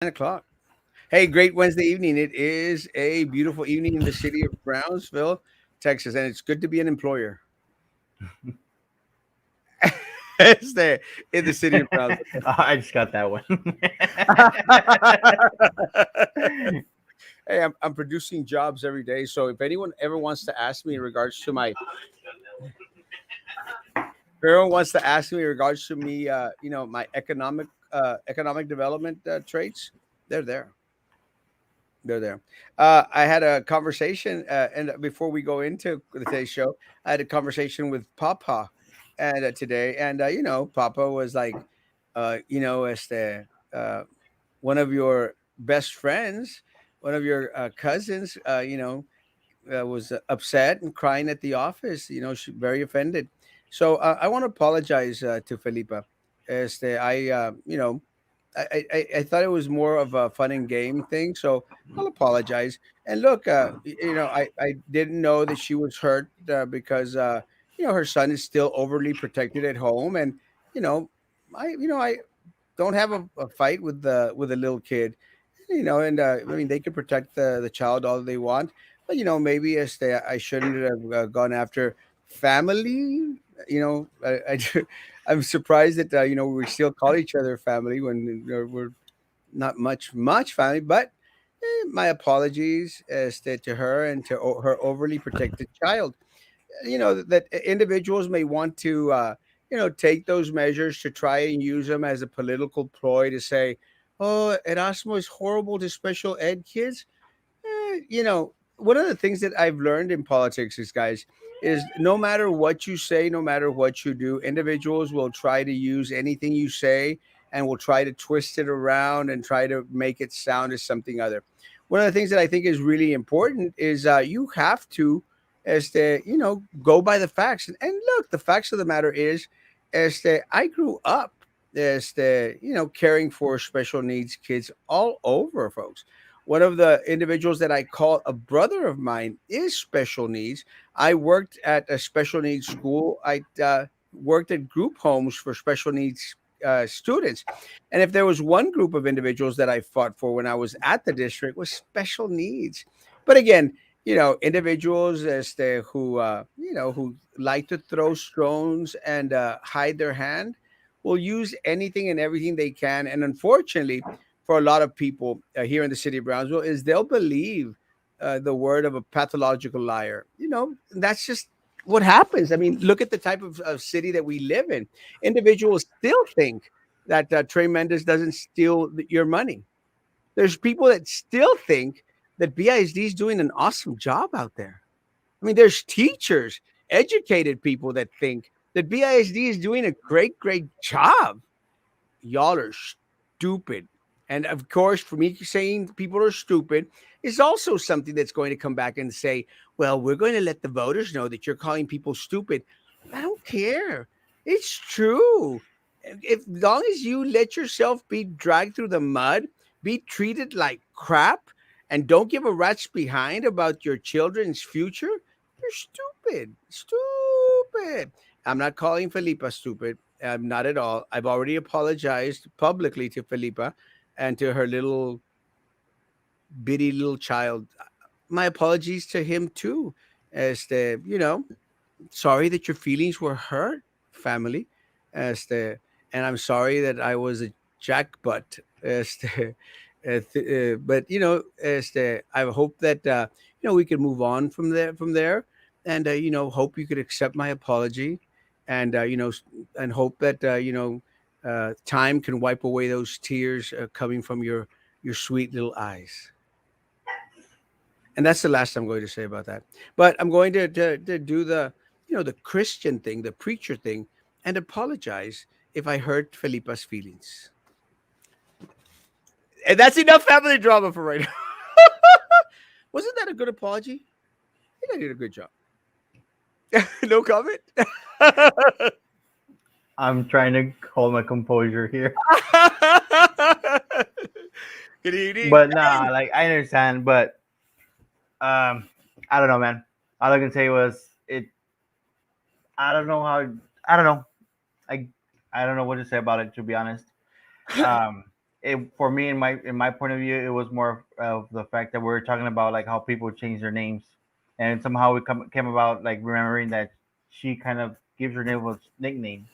9 o'clock. Hey, great Wednesday evening. It is a beautiful evening in the city of Brownsville, Texas, and it's good to be an employer. It's there in the city of Brownsville. I just got that one. Hey, I'm producing jobs every day. So if anyone ever wants to ask me in regards to my, if everyone wants to ask me in regards to me, my economic development traits, they're there. They're there. I had a conversation, and before we go into today's show, I had a conversation with Papa, and today, and Papa was like, as the one of your best friends, one of your cousins, was upset and crying at the office. She very offended. So I want to apologize to Felipa. I thought it was more of a fun and game thing, so I'll apologize. And look, I didn't know that she was hurt because her son is still overly protected at home, and you know, I don't have a fight with the little kid, and I mean they can protect the child all they want, but maybe I shouldn't have gone after family. I'm surprised that we still call each other family when we're not much family. But my apologies to her and to her overly protected child. That individuals may want to take those measures to try and use them as a political ploy to say, oh, Erasmo is horrible to special ed kids. One of the things that I've learned in politics is, guys, is no matter what you say, no matter what you do, individuals will try to use anything you say and will try to twist it around and try to make it sound as something other. One of the things that I think is really important is you have to, go by the facts. And look, the facts of the matter is that I grew up caring for special needs kids all over, folks. One of the individuals that I call a brother of mine is special needs. I worked at a special needs school. I worked at group homes for special needs students. And if there was one group of individuals that I fought for when I was at the district was special needs. But again, individuals who like to throw stones and hide their hand will use anything and everything they can. And unfortunately, for a lot of people here in the city of Brownsville is they'll believe the word of a pathological liar. That's just what happens. I mean, look at the type of city that we live in. Individuals still think that Trey Mendes doesn't steal your money. There's people that still think that BISD is doing an awesome job out there. I mean, there's teachers, educated people that think that BISD is doing a great job. Y'all are stupid. And of course, for me saying people are stupid is also something that's going to come back and say, well, we're going to let the voters know that you're calling people stupid. I don't care. It's true. If long as you let yourself be dragged through the mud, be treated like crap, and don't give a rat's behind about your children's future, you're stupid. Stupid. I'm not calling Felipa stupid. Not at all. I've already apologized publicly to Felipa and to her little bitty little child. My apologies to him too. Sorry that your feelings were hurt, family. And I'm sorry that I was a jackbutt. But I hope that we can move on from there, and hope you could accept my apology, and and hope that time can wipe away those tears coming from your sweet little eyes. And that's the last I'm going to say about that. But I'm going to do the Christian thing, the preacher thing, and apologize if I hurt Felipa's feelings. And that's enough family drama for right now. Wasn't that a good apology? I think I did a good job. No comment. I'm trying to hold my composure here, Good evening. but nah, like I understand, but um, I don't know, man. All I can say was it. I don't know how. I don't know. I I don't know what to say about it, to be honest. Um, for me, in my point of view, it was more of the fact that we were talking about like how people change their names, and somehow it came about like remembering that she kind of gives her name a nickname.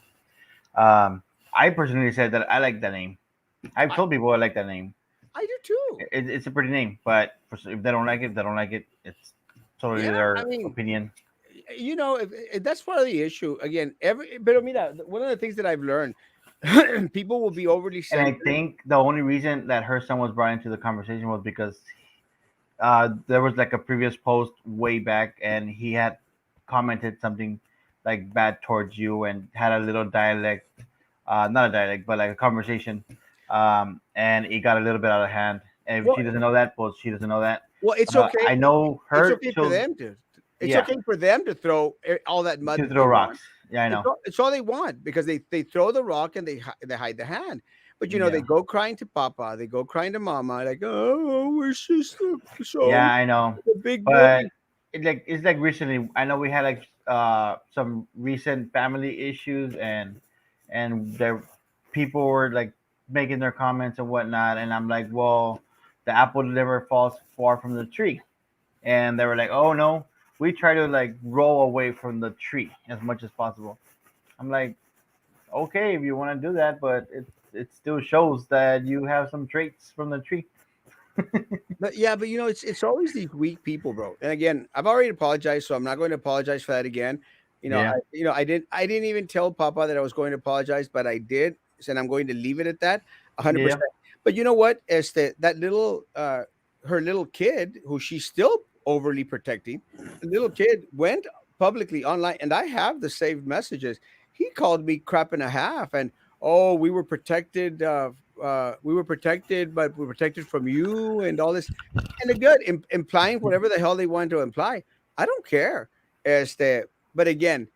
Um, I personally said that I like that name. I've I, told people I like that name. I do too. It's a pretty name, but if they don't like it, they don't like it. It's totally Yeah, I their mean, opinion. if that's part of the issue. Again, but I mean, one of the things that I've learned, people will be overly And I sensitive. think the only reason that her son was brought into the conversation was because there was like a previous post way back, and he had commented something like bad towards you, and had a little dialect, not a dialect, but like a conversation, and it got a little bit out of hand. And if Well, she doesn't know that, well, she doesn't know that. well, it's okay. I know It's her. okay for She'll, them to. It's yeah, okay for them to throw all that mud to that throw they rocks. want. Yeah, I know. It's all they want because they throw the rock and they hide the hand. But they Yeah, go crying to Papa, they go crying to Mama, like, oh, we're just yeah, so I know. the big But bully. it's like recently. I know we had like some recent family issues, and there people were like making their comments and whatnot, and I'm like, well, the apple never falls far from the tree, and they were like, oh no, we try to like roll away from the tree as much as possible. I'm like, okay, if you want to do that, but it still shows that you have some traits from the tree. But yeah, but it's always these weak people, bro. And again, I've already apologized, so I'm not going to apologize for that again. Yeah, I didn't even tell Papa that I was going to apologize, but I did, and I'm going to leave it at that, yeah, 100%. But you know what? As that little her little kid who she's still overly protecting, the little kid went publicly online, and I have the saved messages. He called me crap and a half, and oh, we were protected, but we're protected from you and all this. And they're good, implying whatever the hell they want to imply. I don't care. But again,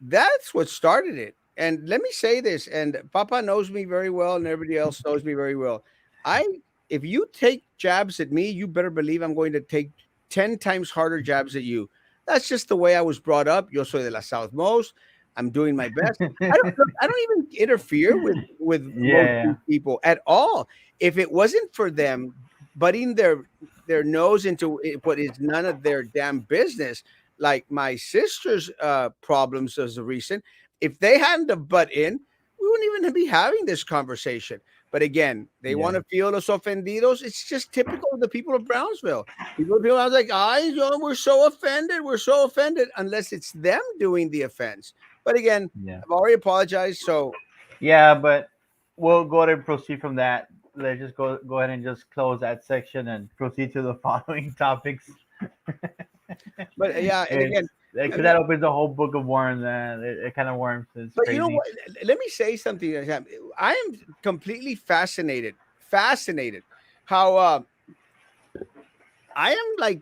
that's what started it. And let me say this, and Papa knows me very well, and everybody else knows me very well. I, if you take jabs at me, you better believe I'm going to take 10 times harder jabs at you. That's just the way I was brought up. Yo soy de la South most. I'm doing my best. I don't even interfere with most of yeah, these people at all. If it wasn't for them butting their nose into what is none of their damn business, like my sister's problems as of recent, if they hadn't have butt in, we wouldn't even be having this conversation. But again, they yeah, want to feel los ofendidos. It's just typical of the people of Brownsville. People are like, we're so offended. We're so offended, unless it's them doing the offense. But again, yeah. I've already apologized. So, Yeah, but we'll go ahead and proceed from that. Let's just go ahead and just close that section and proceed to the following topics. but yeah, and It's again, because that opens a whole book of worms, and it kind of worms. It's but you know crazy. what? Let me say something. I am completely fascinated how I am like,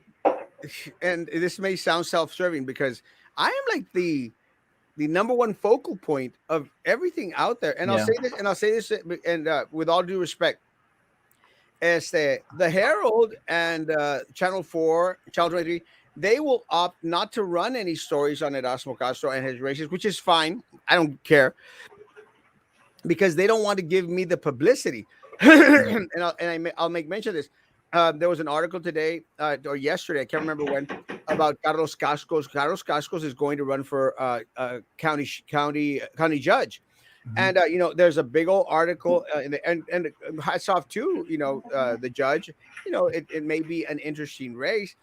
and this may sound self-serving because I am like the number one focal point of everything out there. And Yeah, I'll say this, and with all due respect, as the Herald and Channel 23, they will opt not to run any stories on Erasmo Castro and his races, which is fine. I don't care because they don't want to give me the publicity. yeah. I'll make mention of this. There was an article today or yesterday, I can't remember when, about Carlos Cascos. Carlos Cascos is going to run for county judge, Hmm. and there's a big old article, and hats off to the judge. It may be an interesting race.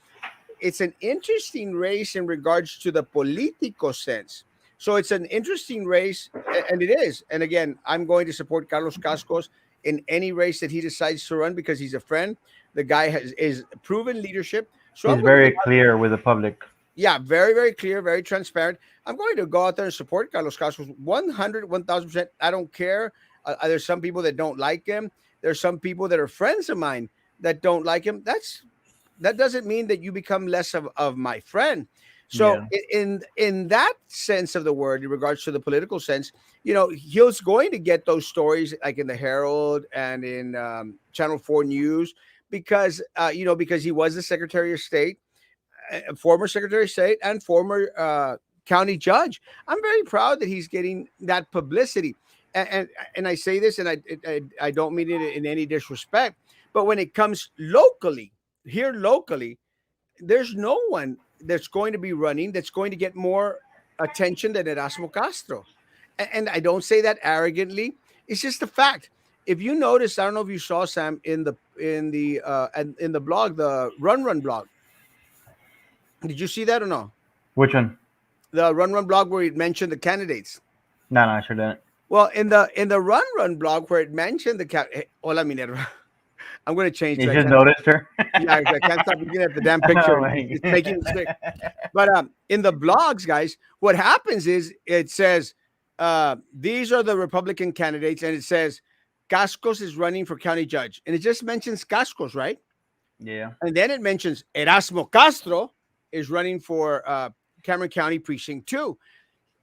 It's an interesting race in regards to the political sense. So it's an interesting race, and it is. And again, I'm going to support Carlos Cascos in any race that he decides to run because he's a friend. The guy is proven leadership. So I'm He's going to go very clear with the public. yeah, very, very clear, very transparent. I'm going to go out there and support Carlos Castro 100, 1000%. I don't care. There's some people that don't like him. There's some people that are friends of mine that don't like him. That doesn't mean that you become less of my friend. So Yeah, in that sense of the word, in regards to the political sense, he's going to get those stories like in the Herald and in Channel 4 News because he was the Secretary of State, former Secretary of State, and former county judge. I'm very proud that he's getting that publicity. and and I say this, and I don't mean it in any disrespect, but when it comes locally, here locally, there's no one that's going to be running that's going to get more attention than Erasmo Castro. And I don't say that arrogantly. It's just a fact. If you notice, I don't know if you saw Sam in the blog, the Run blog. Did you see that or no? Which one? The Run blog where it mentioned the candidates. No, no, I sure didn't. Well, in the Run blog where it mentioned the hola Minerva. I'm going to change You because I just can't. noticed her. Yeah, I can't stop looking at the damn picture. Oh my It's making me sick. God. But in the blogs, guys, what happens is it says these are the Republican candidates, and it says Cascos is running for county judge, and it just mentions Cascos, right? Yeah. And then it mentions Erasmo Castro is running for Cameron County Precinct 2.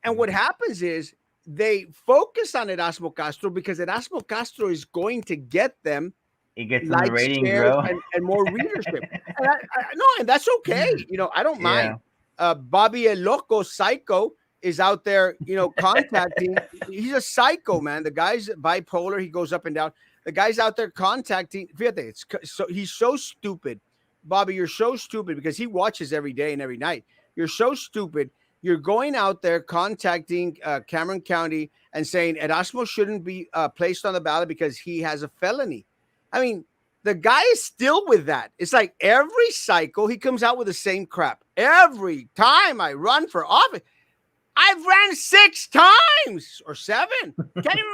And what happens is they focus on Erasmo Castro because Erasmo Castro is going to get them It gets in the likes, ratings, shares, bro. and more readership. And no, and that's okay. I don't mind. Yeah. Bobby El Loco Psycho is out there, contacting. He's a psycho, man. The guy's bipolar. He goes up and down. The guy's out there contacting. Fíjate, so he's so stupid. Bobby, you're so stupid because he watches every day and every night. You're so stupid. You're going out there contacting Cameron County and saying Erasmo shouldn't be placed on the ballot because he has a felony. I mean, the guy is still with that. It's like every cycle he comes out with the same crap. Every time I run for office, I've ran 6 times or 7. I don't even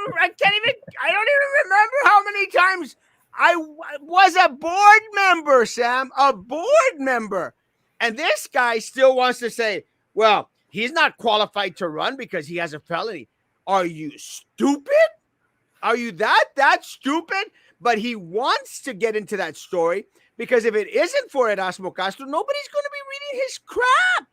remember how many times I was a board member, Sam, a board member. And this guy still wants to say, well, he's not qualified to run because he has a felony. Are you stupid? Are you that stupid? But he wants to get into that story because if it isn't for Erasmo Castro, nobody's going to be reading his crap.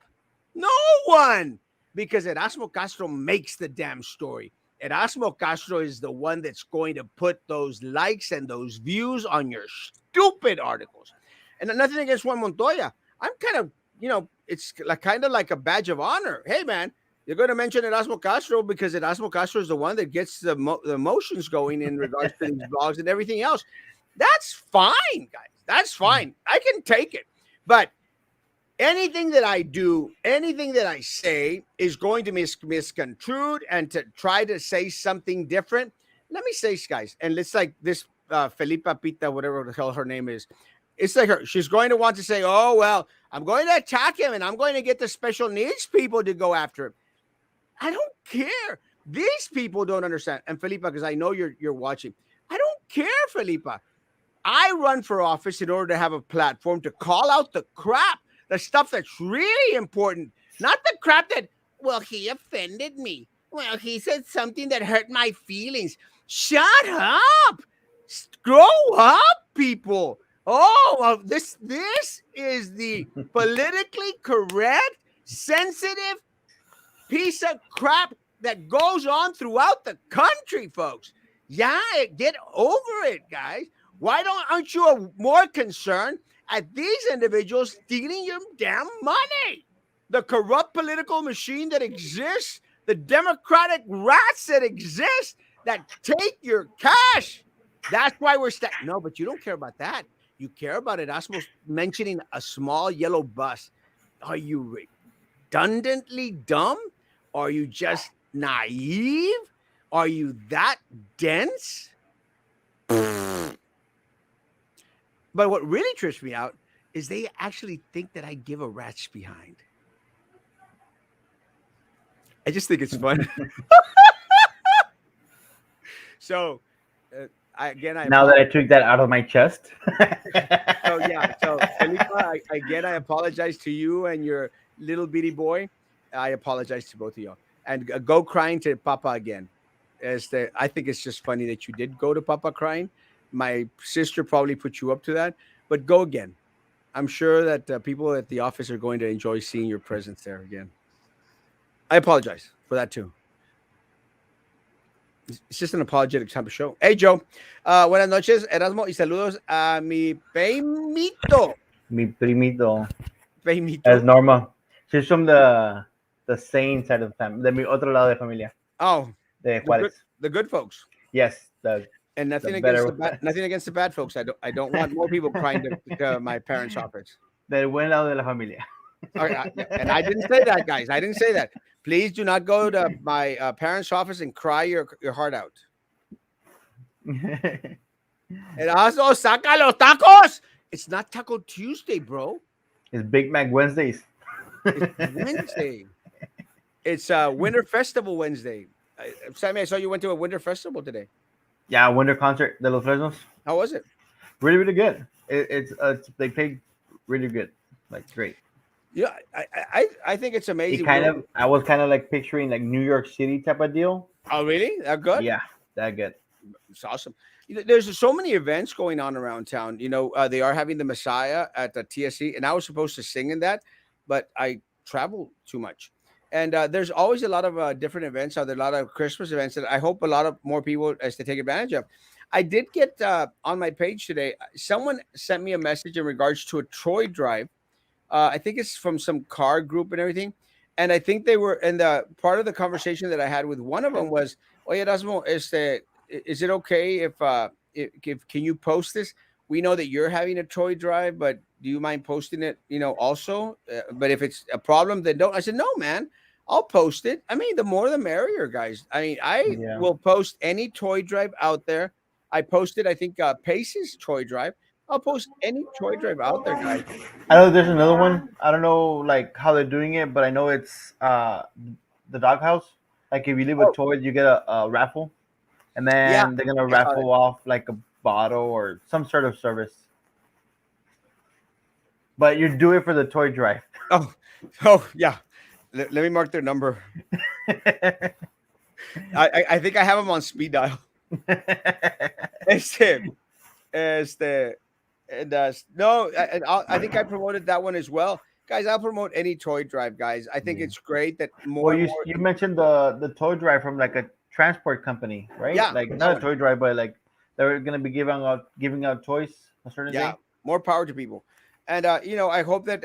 No one. Because Erasmo Castro makes the damn story. Erasmo Castro is the one that's going to put those likes and those views on your stupid articles. And nothing against Juan Montoya. I'm kind of, it's kind of like a badge of honor. Hey, man, you're going to mention Erasmo Castro because Erasmo Castro is the one that gets the emotions going in regards to these blogs and everything else. That's fine, guys. That's fine. I can take it. But anything that I do, anything that I say is going to be misconstrued and to try to say something different. Let me say, guys, and it's like this Felipa Pita, whatever the hell her name is. It's like her. She's going to want to say, oh, well, I'm going to attack him and I'm going to get the special needs people to go after him. I don't care. These people don't understand. And Felipa, because I know you're watching, I don't care, Felipa. I run for office in order to have a platform to call out the crap, the stuff that's really important, not the crap that, well, he offended me. Well, he said something that hurt my feelings. Shut up. Grow up, people. Oh, well, this is the politically correct, sensitive piece of crap that goes on throughout the country, folks. Yeah, get over it, guys. Why aren't you more concerned at these individuals stealing your damn money? The corrupt political machine that exists, the democratic rats that exist that take your cash. That's why we're no, but you don't care about that. You care about Erasmus mentioning a small yellow bus. Are you redundantly dumb? Are you just naive? Are you that dense? But what really trips me out is they actually think that I give a rat's behind. I just think it's fun. So, I Now that I took that out of my chest. so yeah, so Felipa, I apologize to you and your little bitty boy. I apologize to both of you, and go crying to Papa again. I think it's just funny that you did go to Papa crying. My sister probably put you up to that, but go again. I'm sure that people at the office are going to enjoy seeing your presence there again. I apologize for that too. It's just an apologetic type of show. Hey, Joe. Buenas noches, Erasmo, y saludos a mi Peimito. Mi primito. Peimito. As Norma. She's from the sane side of the family. De mi otro lado de familia. Oh. De Juárez. the good folks. Yes, And the nothing against better the bad, ones. nothing against the bad folks. I don't want more people crying to my parents' office. Del buen lado de la familia. Yeah, and I didn't say that, guys. I didn't say that. Please do not go to my parents' office and cry your heart out. Erasmo, saca los tacos. It's not Taco Tuesday, bro. It's Big Mac Wednesdays. It's Wednesday. It's Winter Festival Wednesday. Sammy, I saw you went to a winter festival today. Yeah, winter concert de los Fresnos. How was it? Really, really good. It's they played really good, like great. Yeah, I think it's It amazing. kind of I was kind of like picturing like New York City type of deal. Oh, really? That good? Yeah, that good. It's awesome. There's so many events going on around town. They are having the Messiah at the TSC, and I was supposed to sing in that, but I travel too much. And there's always a lot of different events. There are a lot of Christmas events that I hope a lot of more people as to take advantage of. I did get on my page today. Someone sent me a message in regards to a Troy drive. I think it's from some car group and everything. And I think they were, and the part of the conversation that I had with one of them was, "Oye, Erasmo, is it okay if can you post this? We know that you're having a toy drive, but do you mind posting it? Also. But if it's a problem, then don't." I said, "No, man, I'll post it. I mean, the more the merrier, guys. I mean, I Yeah. will post any toy drive out there. I posted, I think, Pace's toy drive. I'll post any toy drive out there, guys. I know there's another one. I don't know like how they're doing it, but I know it's the doghouse. Like if you leave a Oh, toy, you get a raffle, and yeah, then they're gonna I saw that. raffle off like a bottle or some sort of service. But you do it for the toy drive. Oh, oh, yeah. Let me mark their number. I think I have them on speed dial. Este, este, and no, I think I promoted that one as well, guys. I'll promote any toy drive, guys. I think Yeah. it's great that more Well, and you more. mentioned the toy drive from like a transport company, right? Yeah, Like that not a one. toy drive, but like they're gonna be giving out toys a certain Yeah, day. more power to people. And I hope that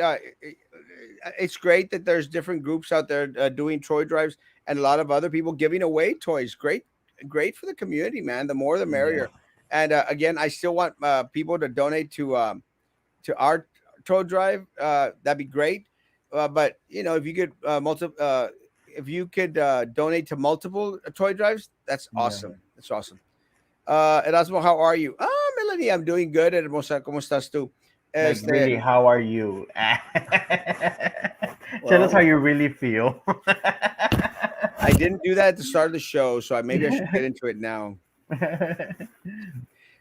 it's great that there's different groups out there doing toy drives and a lot of other people giving away toys. Great, great for the community, man. The more the Yeah. merrier. And again, I still want people to donate to our toy drive. That'd be great. But if you could if you could donate to multiple toy drives, that's Yeah. awesome. That's awesome. Erasmo, how are you? Melanie, I'm doing good. Hermosa, ¿cómo estás tú? Like Este, really, how are you? Tell us how well, you really feel. I didn't do that at the start of the show, so maybe I should get into it now.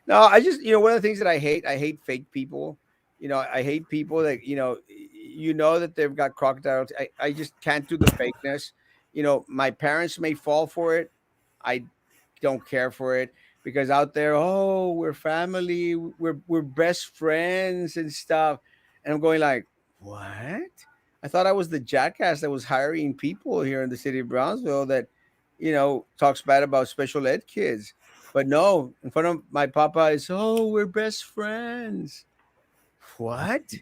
No, I just, one of the things that I hate fake people. I hate people that, that they've got crocodiles. I just can't do the fakeness. My parents may fall for it. I don't care for it because out there, oh, we're family, we're best friends and stuff. And I'm going like, what? I thought I was the jackass that was hiring people here in the city of Brownsville that, talks bad about special ed kids. But no, in front of my papa is, oh, we're best friends. What?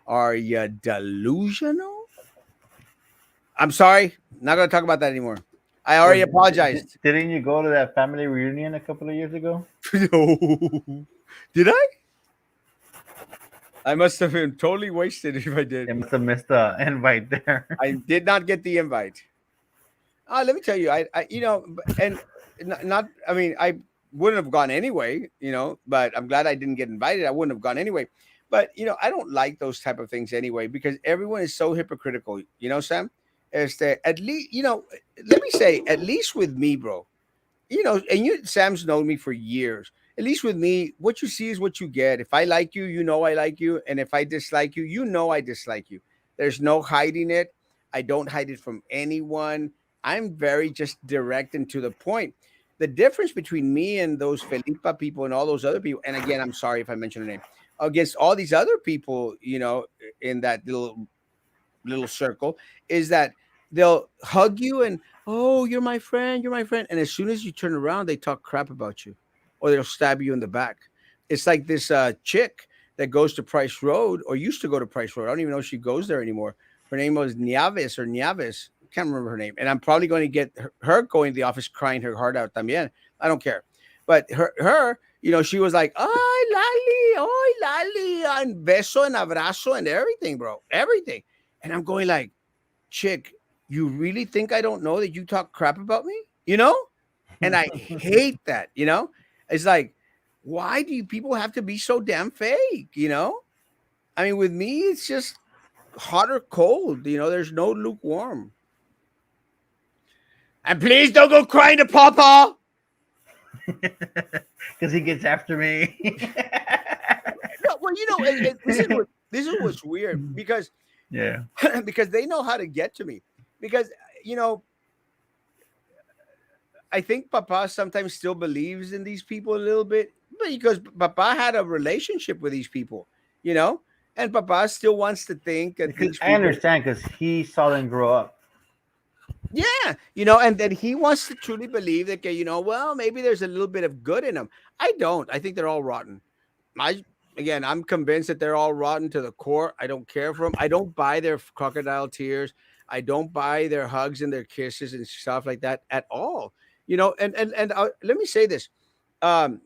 Are you delusional? I'm sorry. Not going to talk about that anymore. I Well, already apologized. didn't you go to that family reunion a couple of years ago? No. Did I? I must have been totally wasted if I did. They must have missed the invite there. I did not get the invite. Let me tell you, and not, I mean, I wouldn't have gone anyway, but I'm glad I didn't get invited. I wouldn't have gone anyway. But, I don't like those type of things anyway because everyone is so hypocritical, Sam? At least, let me say, at least with me, bro, and Sam's known me for years. At least with me, what you see is what you get. If I like you, I like you, and if I dislike you, I dislike you. There's no hiding it. I don't hide it from anyone. I'm very just direct and to the point. The difference between me and those Felipa people and all those other people, and again, I'm sorry if I mentioned her name, against all these other people, in that little circle, is that they'll hug you and, oh, you're my friend, and as soon as you turn around they talk crap about you or they'll stab you in the back. It's like this chick that goes to Price Road or used to go to Price Road. I don't even know if she goes there anymore. Her name was Nieves or Nieves. can't remember her name, and I'm probably going to get her going to the office crying her heart out también. I don't care, but her, she was like, oh Lali, and beso and abrazo and everything, bro, everything, and I'm going like, chick, you really think I don't know that you talk crap about me, and I hate that, it's like, why do you people have to be so damn fake? I mean, with me, it's just hot or cold. There's no lukewarm. And please don't go crying to Papa. Because he gets after me. No, well, this is what's weird because Yeah. because they know how to get to me because you know I think Papa sometimes still believes in these people a little bit, but because Papa had a relationship with these people, you know, and Papa still wants to think that Because these I people. understand because he saw them grow up. Yeah, and then he wants to truly believe that, okay, well, maybe there's a little bit of good in them. I don't. I think they're all rotten. I Again, I'm convinced that they're all rotten to the core. I don't care for them. I don't buy their crocodile tears. I don't buy their hugs and their kisses and stuff like that at all. And let me say this. Um,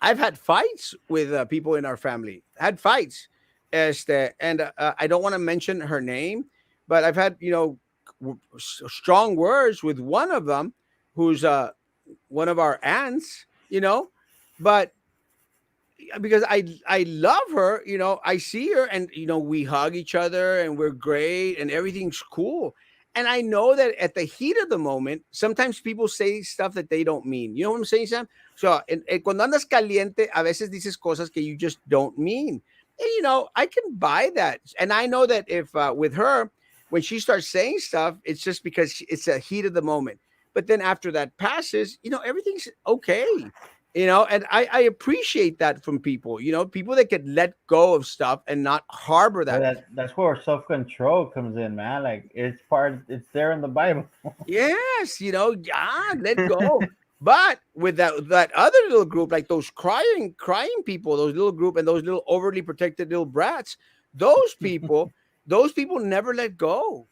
I've had fights with people in our family. Had fights, and I don't want to mention her name, but I've had strong words with one of them, who's one of our aunts. But because I love her, I see her and we hug each other and we're great and everything's cool. And I know that at the heat of the moment, sometimes people say stuff that they don't mean. You know what I'm saying, Sam? So, cuando andas caliente, a veces dices cosas que you just don't mean. And I can buy that. And I know that if with her, when she starts saying stuff, it's just because it's a heat of the moment. But then after that passes, everything's okay. And I appreciate that from people, people that could let go of stuff and not harbor But that. that's where self control comes in, man. Like it's there in the Bible. Yes, yeah, let go. But with that other little group, like those crying people, those little group and those little overly protected little brats, those people, those people never let go.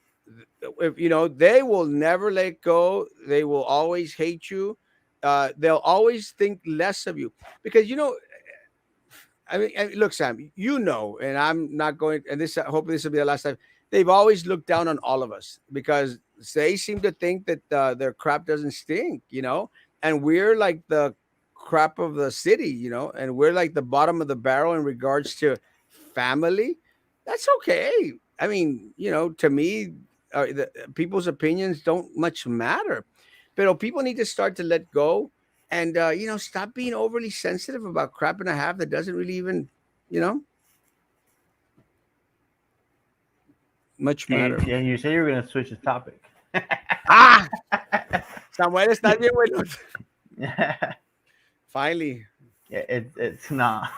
If they will never let go. They will always hate you. They'll always think less of you because look, Sam, and I'm not going, and this, hopefully this will be the last time. They've always looked down on all of us because they seem to think that their crap doesn't stink, and we're like the crap of the city, and we're like the bottom of the barrel in regards to family. That's okay. I mean, to me, people's opinions don't much matter, but people need to start to let go and stop being overly sensitive about crap and a half that doesn't really even you know much matter. And you say you're gonna switch the topic. Ah, Samuel, estás bien bueno. Finally. It's not.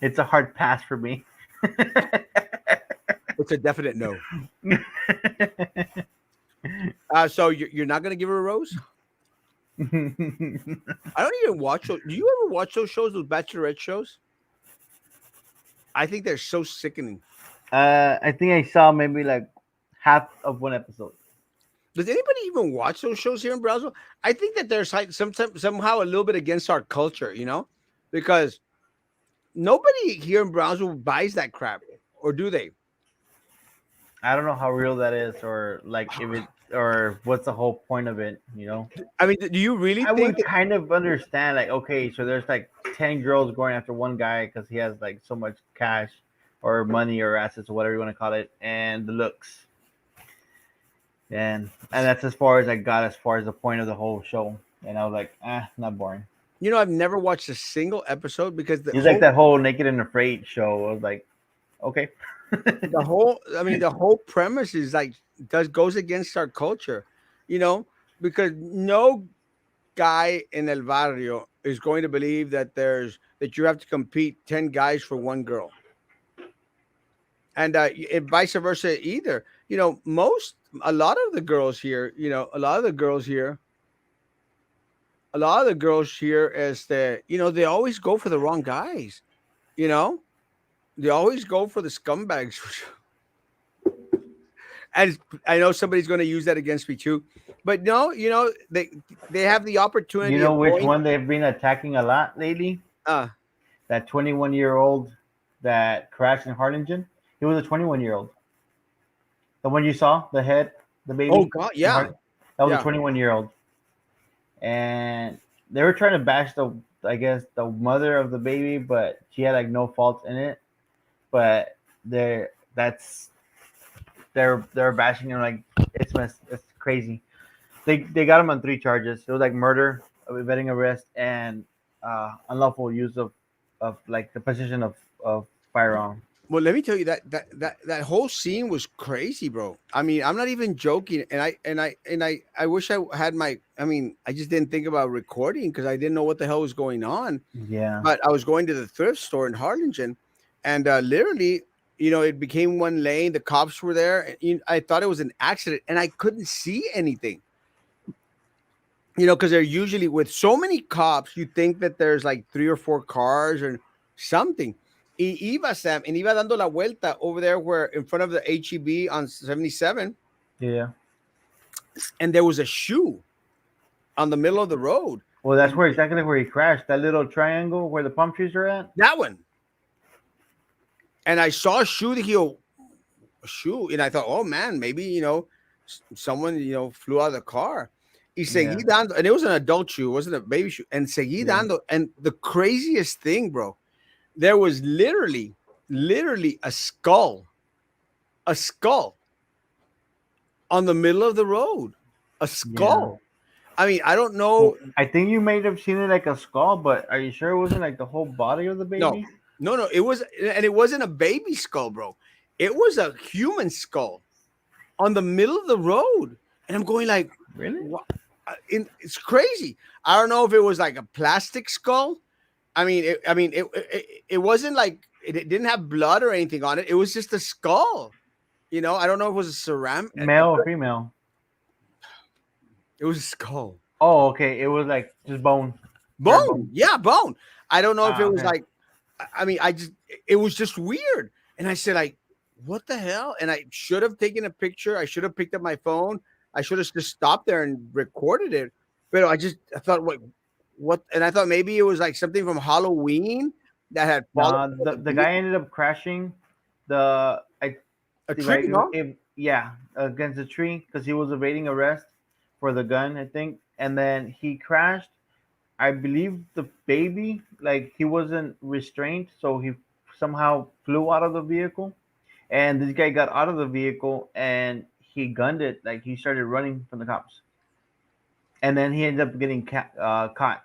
It's a hard pass for me. It's a definite no. So you're not gonna give her a rose? I don't even watch those. Do you ever watch those shows, those bachelorette shows? I think they're so sickening. I think I saw maybe like half of one episode. Does anybody even watch those shows here in Brownsville? I think that there's like somehow a little bit against our culture, because nobody here in Brownsville buys that crap, or do they? I don't know how real that is, or like if it, or what's the whole point of it. I mean, do you really I think would that? kind of understand, like, okay, so there's like 10 girls going after one guy because he has like so much cash, or money, or assets, or whatever you want to call it, and the looks, and that's as far as I got, as far as the point of the whole show. And I was like, not boring. I've never watched a single episode because the It's like whole that whole Naked and Afraid show. I was like, okay. the whole I mean the whole premise is like does goes against our culture, you know, because no guy in el barrio is going to believe that you have to compete 10 guys for one girl, and vice versa either. A lot of the girls here, a lot of the girls here is that they always go for the wrong guys, you know they always go for the scumbags. as I know somebody's going to use that against me too, but no, they have the You opportunity know of which going. one they've been attacking a lot lately? Uh, That 21-year-old that crashed in Harlingen. He was a 21-year-old. The one you saw, the head, the oh baby God, in yeah, Hart. That was a yeah. 21-year-old, and they were trying to bash the, I guess, the mother of the baby, but she had like no faults in it. But that's they're bashing him like it's crazy. They got him on three charges. It was like murder, abetting arrest, and unlawful use of like the possession of firearm. Well, let me tell you that whole scene was crazy, bro. I mean, I'm not even joking, and I wish I had my. I mean, I just didn't think about recording because I didn't know what the hell was going on. Yeah. But I was going to the thrift store in Harlingen, and literally, it became one lane. The cops were there. And, I thought it was an accident, and I couldn't see anything. Because they're usually with so many cops, you think that there's like three or four cars or something. Iba Sam, and iba dando la vuelta over there where in front of the HEB on 77, Yeah. and there was a shoe on the middle of the road. Well, that's And where exactly where he crashed. That little triangle where the palm trees are at. that one. And I saw a shoe that a shoe, and I thought, oh man, maybe someone flew out of the car. Y seguí Yeah. dando, and it was an adult shoe, it wasn't a baby shoe. And seguí Yeah. dando, and the craziest thing, bro, there was literally a skull on the middle of the road, a Yeah. skull. I mean, I don't Well, know. I think you may have seen it like a skull, but are you sure it wasn't like the whole body of the No, baby? no, it was, and it wasn't a baby skull, bro. It was a human skull on the middle of the road, and I'm going like, Really? what? It's crazy. I don't know if it was like a plastic skull. I mean, it wasn't like it didn't have blood or anything on it. It was just a skull. I don't know if it was a ceramic. Male or female? It was a skull. Oh, okay. It was like just bone, bare Bone. bone. Yeah, bone. I don't know if it Ah, was okay. like, I mean, it was just weird. And I said, like, what the hell? And I should have taken a picture. I should have picked up my phone. I should have just stopped there and recorded it. But I thought, what? And I thought maybe it was like something from Halloween that had fallen No, out of the the guy vehicle. ended up crashing the I A think tree, like no? yeah, against a tree because he was evading arrest for the gun, I think, and then he crashed. I believe the baby, like he wasn't restrained, so he somehow flew out of the vehicle, and this guy got out of the vehicle and he gunned it, like he started running from the cops, and then he ended up getting caught.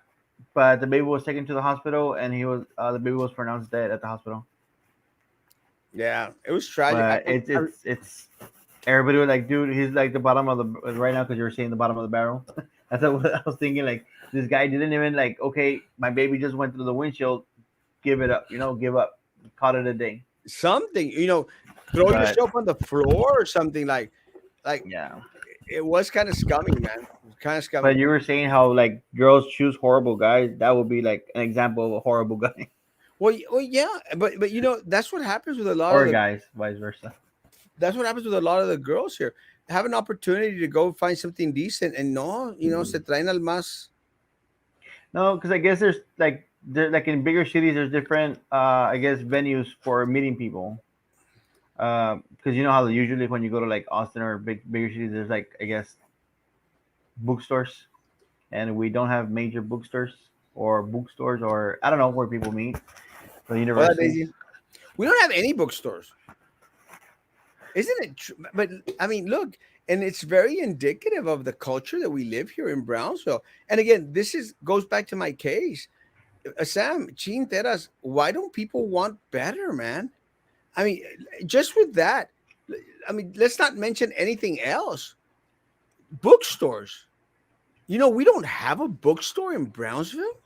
But the baby was taken to the hospital, and the baby was pronounced dead at the hospital. Yeah, it was tragic. But it's everybody was like, dude, he's like the bottom of the right now because you were saying the bottom of the barrel. That's what I was thinking. Like this guy didn't even like, okay, my baby just went through the windshield. Give it up, give up. Call it a day. Something, throw But yourself on the floor or something like yeah, it was kind of scummy, man. Kind of scummy. but you were saying how like girls choose horrible guys. That would be like an example of a horrible guy, Well, yeah, but that's what happens with a lot of or the guys, vice versa. that's what happens with a lot of the girls here. They have an opportunity to go find something decent, and no, se traen al más. No, because I guess like in bigger cities, there's different I guess venues for meeting people. Because you know how usually when you go to like Austin or bigger cities, there's like I guess bookstores, and we don't have major bookstores or I don't know where people meet for the Hola, universities. Daisy. We don't have any bookstores, isn't it? But I mean, look, and it's very indicative of the culture that we live here in Brownsville. And again, this is goes back to my case, Sam Chinteras. Why don't people want better, man? I mean, just with that, I mean, let's not mention anything else. Bookstores. We don't have a bookstore in Brownsville.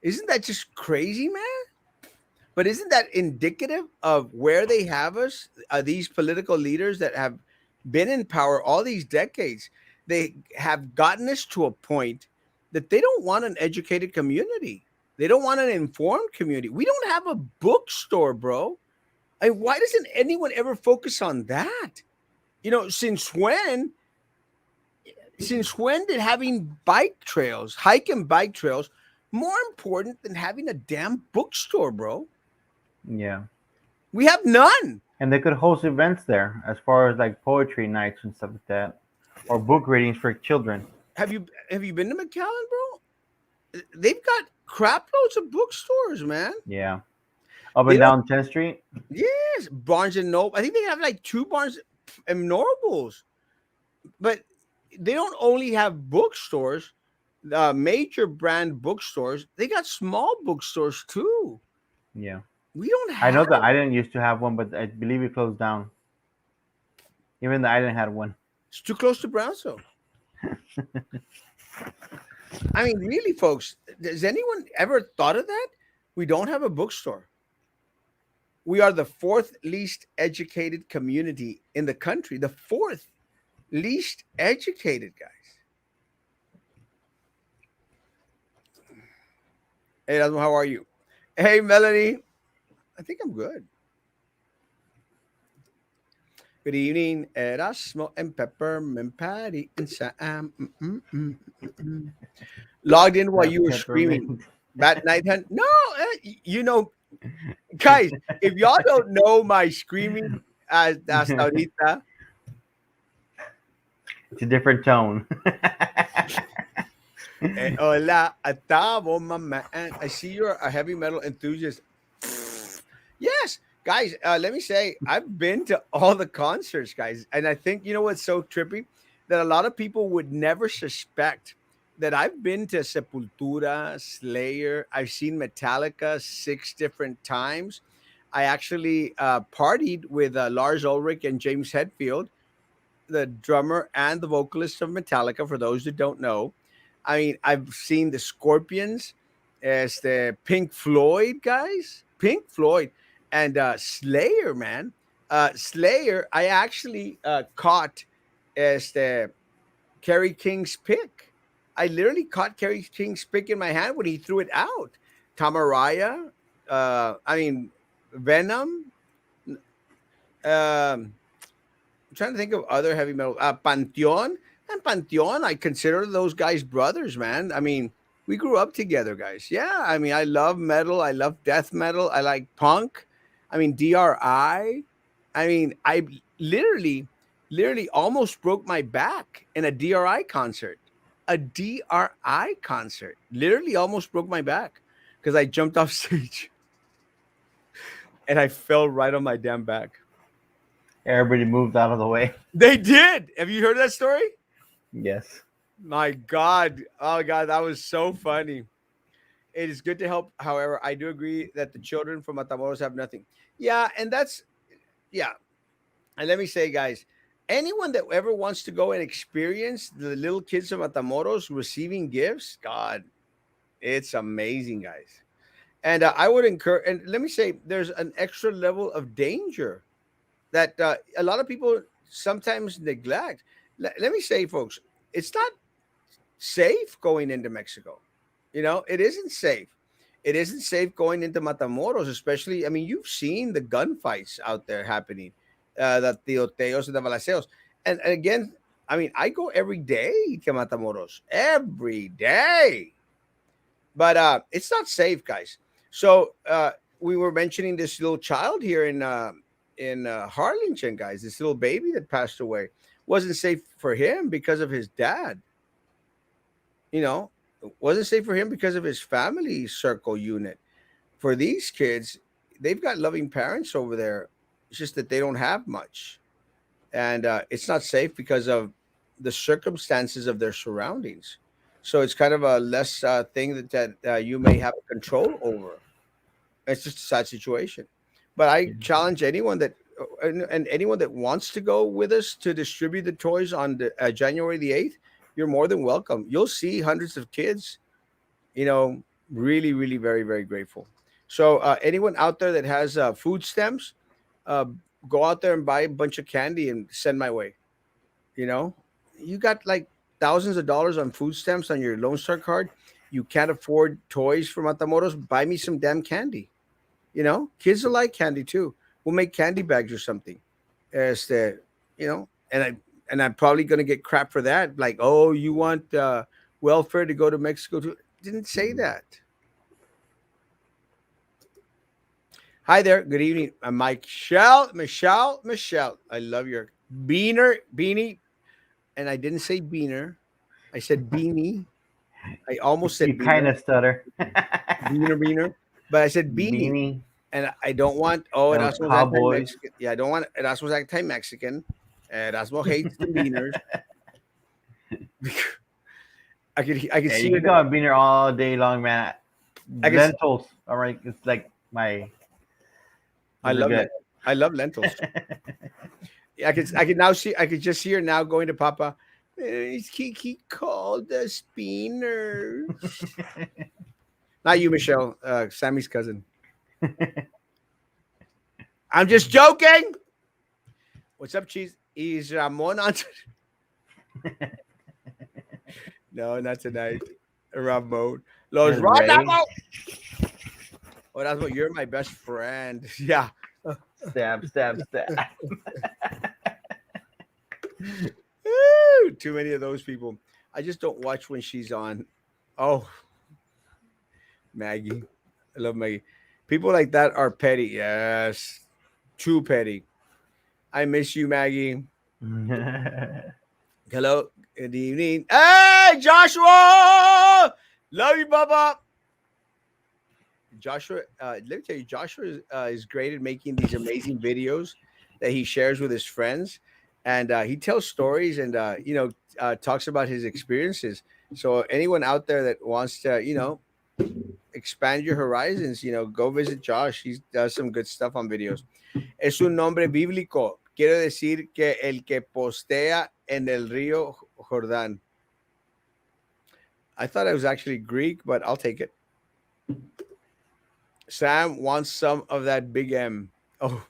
Isn't that just crazy, man? But isn't that indicative of where they have us? These political leaders that have been in power all these decades, they have gotten us to a point that they don't want an educated community. They don't want an informed community. We don't have a bookstore, bro. Why doesn't anyone ever focus on that? Since when did having bike trails, hike and bike trails, more important than having a damn bookstore, bro? Yeah. We have none. And they could host events there as far as like poetry nights and stuff like that, or book readings for children. Have you been to McAllen, bro? They've got crap loads of bookstores, man. Yeah. Up They and don't. down 10th Street. Yes, Barnes and Noble. I think they have like two Barnes and Nobles, but they don't only have bookstores, major brand bookstores. They got small bookstores too. Yeah. We don't I know have. that I didn't used to have one, but I believe it closed down. Even the island had one. It's too close to Brownsville. I mean, really, folks, has anyone ever thought of that? We don't have a bookstore. We are the fourth least educated community in the country. The fourth least educated, guys. Hey, Erasmo, how are you? Hey, Melanie. I think I'm good. Good evening, Erasmo and Peppermint Patty and Sam. Logged in while That you were screaming. peppermint. Bad night, hun. No, guys, if y'all don't know my screaming hasta ahorita, It's a different tone. hola, atavo, my man. I see you're a heavy metal enthusiast. Yes, guys, let me say, I've been to all the concerts, guys. And I think, you know what's so trippy? That a lot of people would never suspect that I've been to Sepultura, Slayer. I've seen Metallica 6 different times. I actually partied with Lars Ulrich and James Hetfield, the drummer and the vocalist of Metallica, for those that don't know. I mean, I've seen the Scorpions as the Pink Floyd guys, Pink Floyd, and Slayer, man. Slayer, I actually caught as the Kerry King's pick. I literally caught Kerry King's pick in my hand when he threw it out. Tamaraya, I mean, Venom, um, I'm trying to think of other heavy metal. Pantheon and Pantheon. I consider those guys brothers, man. I mean, we grew up together, guys. Yeah, I mean, I love metal. I love death metal. I like punk. I mean, DRI. I mean, I literally almost broke my back in a DRI concert. A DRI concert. Literally almost broke my back because I jumped off stage and I fell right on my damn back. Everybody moved out of the way. They did. Have you heard that story? Yes. My God. Oh, God. That was so funny. It is good to help. However, I do agree that the children from Matamoros have nothing. Yeah. And yeah. And let me say, guys, anyone that ever wants to go and experience the little kids of Matamoros receiving gifts, God, it's amazing, guys. And I would encourage, and let me say, there's an extra level of danger that a lot of people sometimes neglect. Let me say, folks, it's not safe going into Mexico. It isn't safe. It isn't safe going into Matamoros, especially. I mean, you've seen the gunfights out there happening, the tiroteos and the balaceos. And again, I mean, I go every day to Matamoros, every day. But it's not safe, guys. So we were mentioning this little child here in Harlingen, guys. This little baby that passed away wasn't safe for him because of his dad. You know, it wasn't safe for him because of his family circle unit. For these kids, they've got loving parents over there. It's just that they don't have much, and it's not safe because of the circumstances of their surroundings. So it's kind of a less thing that you may have control over. It's just a sad situation. But I challenge anyone and anyone that wants to go with us to distribute the toys on January the 8th, you're more than welcome. You'll see hundreds of kids, you know, really, really very, very grateful. So anyone out there that has food stamps, uh, go out there and buy a bunch of candy and send my way. You know, you got like thousands of dollars on food stamps on your Lone Star card. You can't afford toys for Matamoros. Buy me some damn candy. Kids will like candy too. We'll make candy bags or something. As the, you know, and I'm probably gonna get crap for that. Like, oh, you want welfare to go to Mexico too? Didn't say that. Hi there. Good evening. I'm Mike Shell. Michelle. I love your beanie. And I didn't say beaner. I said beanie. I almost You said kind beaner, of stutter. beaner. But I said beanie. Beanie, And I don't want, oh, those Erasmo's anti cowboys. Mexican. Yeah, I don't want Erasmo's anti Mexican. Erasmo hates the beaners. I could Yeah, see you her can call it beaner all day long, man. I could Lentils, all right. It's like my. I Those are love good. lentils. I love lentils. I could just see her now going to Papa. He called us beaners. Not you, Michelle. Sammy's cousin. I'm just joking. What's up, cheese? Is Ramon on? No, not tonight. Ramon. Los His Ray. Ramon. Oh, that's what you're my best friend. Yeah. Stab, stab, stab. Too many of those people. I just don't watch when she's on. Oh, Maggie. I love Maggie. People like that are petty. Yes. Too petty. I miss you, Maggie. Hello. Good evening. Hey, Joshua. Love you, Bubba. Joshua, let me tell you, Joshua is great at making these amazing videos that he shares with his friends, and he tells stories and talks about his experiences. So anyone out there that wants to expand your horizons, go visit Josh. He does some good stuff on videos. Es un nombre bíblico. Quiero decir que el que postea en el río Jordán. I thought it was actually Greek, but I'll take it. Sam wants some of that big M. Oh,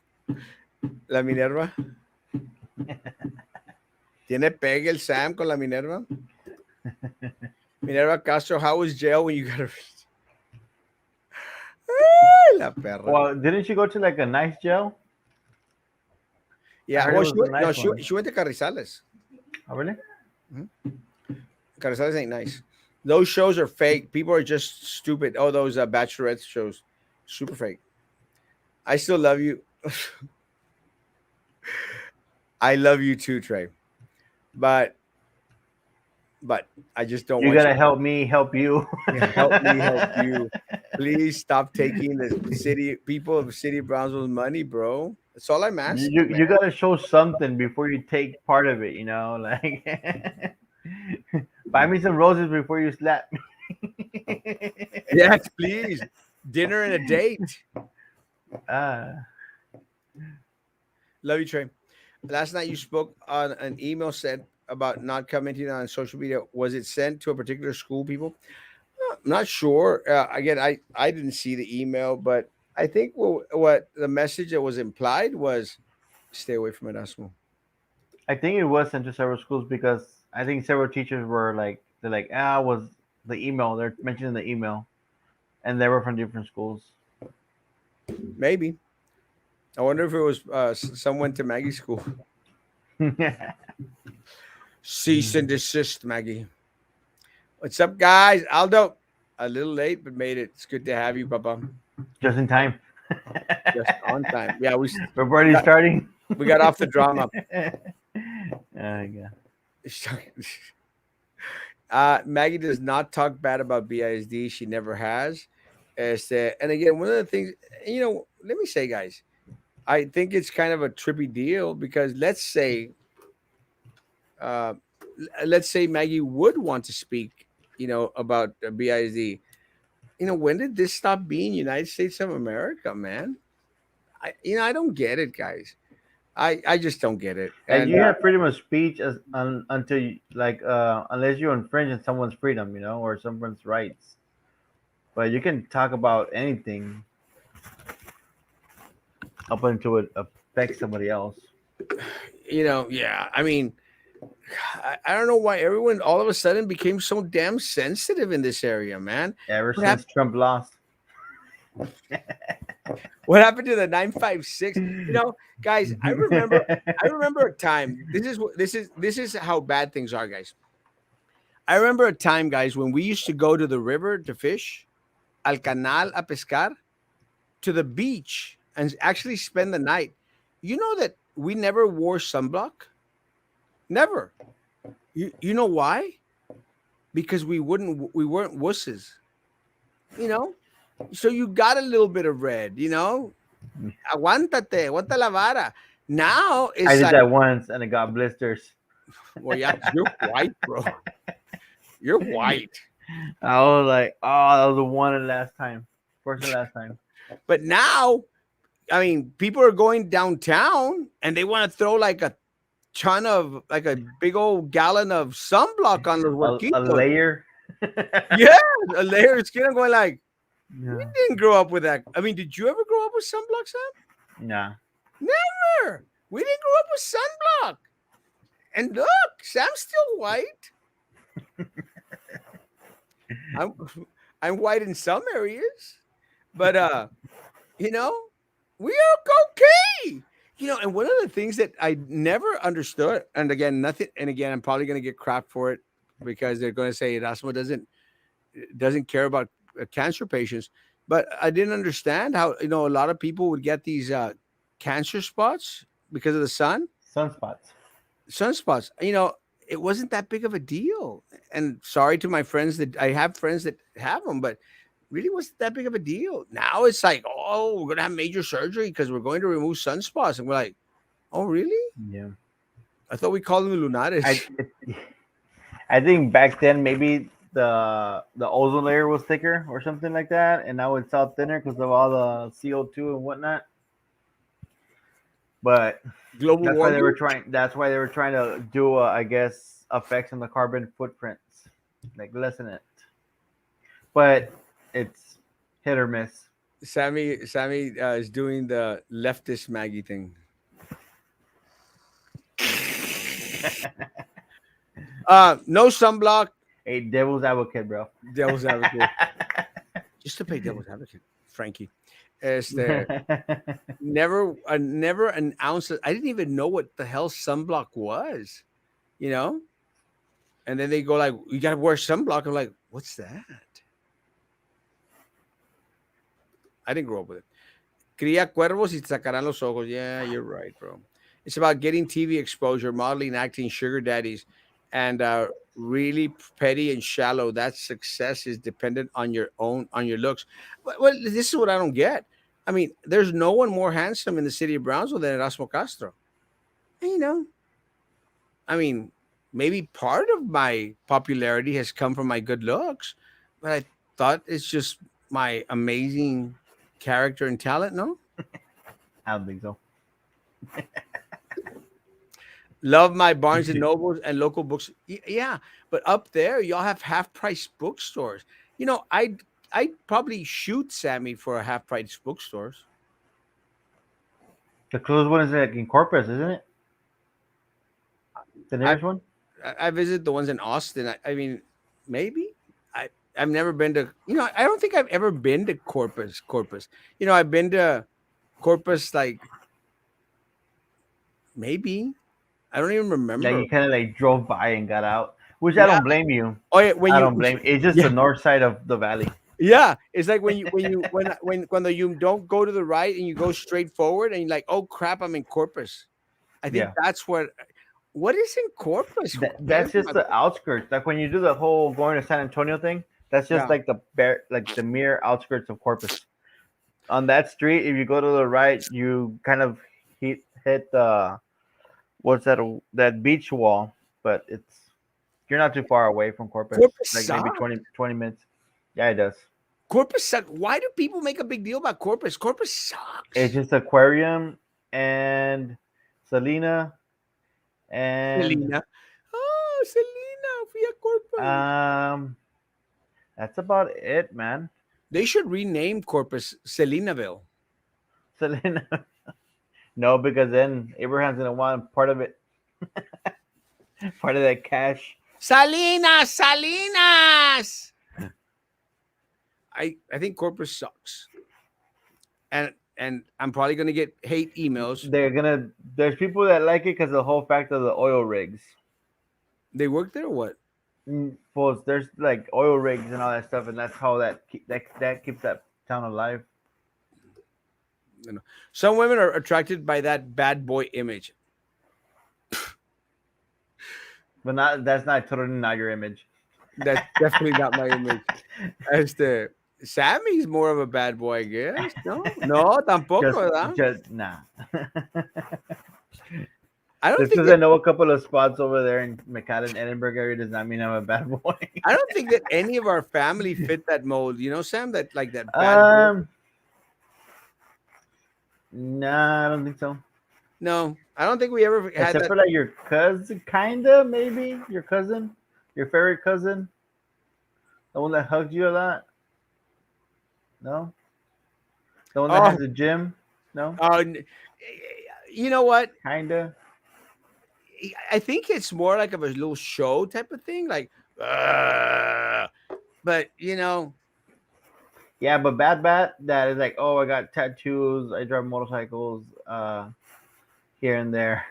la Minerva. ¿Tiene pegue el Sam con la Minerva? Minerva Castro, how was jail when you got arrested? Ay, la perra. Well, didn't she go to like a nice jail? I Yeah, heard it well, was a no, nice one. she went to Carrizales. Oh, really? Mhm. Carrizales ain't nice. Those shows are fake. People are just stupid. Oh, those bachelorette shows, super fake. I still love you. I love you too, Trey. But but I just don't You want gotta you. help me help you. Yeah, help me, help you. Please stop taking the city people of City of Brownsville's money, bro. That's all I'm you asking, you man. gotta show something before you take part of it. You know, like buy me some roses before you slap me. Yes, please. Dinner and a date. Ah, Love you, Trey. Last night you spoke on an email sent about not commenting on social media. Was it sent to a particular school, people? I'm not sure. Again, I didn't see the email, but I think what the message that was implied was stay away from Erasmo. I think it was sent to several schools because I think several teachers were like, they're like, was the email? They're mentioning the email, and they were from different schools. Maybe. I wonder if it was someone to Maggie's school. Cease and desist, Maggie. What's up, guys? Aldo, a little late, but made it. It's good to have you, Papa. Just in time. Just on time. Yeah, We're we already got starting. we got off the drama. Yeah. Maggie does not talk bad about BISD. She never has. And again, one of the things, let me say, guys, I think it's kind of a trippy deal because uh, let's say Maggie would want to speak, about BISD. When did this stop being United States of America, man? I don't get it, guys. I just don't get it. And And you have freedom of speech until you, like unless you infringe on someone's freedom, or someone's rights. But you can talk about anything up until it affects somebody else. yeah, I mean, I don't know why everyone all of a sudden became so damn sensitive in this area, man. Ever What happened? since Trump lost. What happened to the 956? Guys, I remember a time. This is how bad things are, guys. I remember a time, guys, when we used to go to the river to fish, al canal a pescar, to the beach, and actually spend the night. You know that we never wore sunblock? Never. You know why? Because we weren't wusses, you know? So you got a little bit of red, Aguántate, aguanta la vara. Now I it's did like, that once and it got blisters. well, yeah, 'cause you're white, bro. You're white. I was like, oh, that was the one and last time. First and last time. But now, I mean, people are going downtown and they want to throw like a ton of, like a big old gallon of sunblock on los A huerquitos. layer. Yeah, a layer of skin. I'm going like, we Yeah. didn't grow up with that. I mean, did you ever grow up with sunblock, Sam? Nah. Never. We didn't grow up with sunblock. And look, Sam's still white. I'm I'm white in some areas, but you know, we are okay. And one of the things that I never understood, and again, nothing, and again, I'm probably going to get crap for it because they're going to say Erasmo doesn't care about cancer patients, but I didn't understand how a lot of people would get these cancer spots because of the Sunspots. sunspots. It wasn't that big of a deal. And sorry to my friends that I have friends that have them, but really wasn't that big of a deal. Now it's like, oh, we're gonna have major surgery because we're going to remove sunspots, and we're like, oh, really? Yeah. I thought we called them lunares. I I think back then maybe the ozone layer was thicker or something like that, and now it's out thinner because of all the CO2 and whatnot. But Global that's why they warming. were trying. That's why they were trying to do, I guess, effects on the carbon footprints, like lessen it. But it's hit or miss. Sammy is doing the leftist Maggie thing. No sunblock. A devil's advocate, bro. Devil's advocate. Just to play devil's advocate, Frankie. Este, never an ounce. I didn't even know what the hell sunblock was, you know. And then they go like, "You got to wear sunblock." I'm like, "What's that?" I didn't grow up with it. Cría cuervos y te sacarán los ojos. Yeah, you're right, bro. It's about getting TV exposure, modeling, acting, sugar daddies, and really petty and shallow. That success is dependent on your looks. Well, this is what I don't get. I mean, there's no one more handsome in the city of Brownsville than Erasmo Castro. And, I mean, maybe part of my popularity has come from my good looks, but I thought it's just my amazing character and talent. No, I don't think so. love my Barnes and Nobles and local books. Yeah, but up there, y'all have half price bookstores. I'd probably shoot Sammy for a half price bookstores. The closest one is like in Corpus, isn't it? The I nearest one. I visit the ones in Austin. I mean, maybe. I've never been to. I don't think I've ever been to Corpus. Corpus. I've been to Corpus like maybe. I don't even Like remember. you kind of like drove by and got out, which I Yeah. don't blame you. Oh yeah. When I you. don't blame. It's just Yeah. the north side of the valley. Yeah. It's like when you don't go to the right and you go straight forward and you're like, oh crap, I'm in Corpus. I think Yeah, that's what is in Corpus. Who that's cares just about the that? outskirts. Like when you do the whole going to San Antonio thing, that's just Yeah. like like the mere outskirts of Corpus. On that street, if you go to the right, you kind of hit the what's that beach wall, but you're not too far away from Corpus, Corpus like maybe sucks. 20 minutes. Yeah, it does. Corpus sucks. Why do people make a big deal about Corpus? Corpus It's sucks. just aquarium and Selena and Selena. Oh, Selena, fui a Corpus. um that's about it, man. They should rename Corpus Selenaville. Selena. No, because then Abraham's gonna want part of it, part of that cash. Salinas, Salinas. I think Corpus sucks. And and I'm probably gonna get hate emails. They're gonna. There's people that like it because the whole fact of the oil rigs. They work there or what? Well, there's like oil rigs and all that stuff, and that's how that keeps that town alive. You know, some women are attracted by that bad boy image. But not that's not totally not your image. That's definitely not my image. As the Sammy's more of a bad boy, I guess. No, no, just tampoco, ¿verdad? just nah. I don't Just think because I that know a couple of spots over there in McAllen, Edinburgh area does not mean I'm a bad boy. I don't think that any of our family fit that mold. You know, Sam, that like that bad boy. um, nah, I don't think so. No, I don't think we ever had Except that. for like your cousin, kinda maybe your cousin, your favorite cousin, the one that hugs you a lot. No, the one that has Oh, a gym. No, you know what? kinda. I think it's more like of a little show type of thing. Like, but you know, Yeah, but bad bat that is like, oh, I got tattoos, I drive motorcycles, here and there.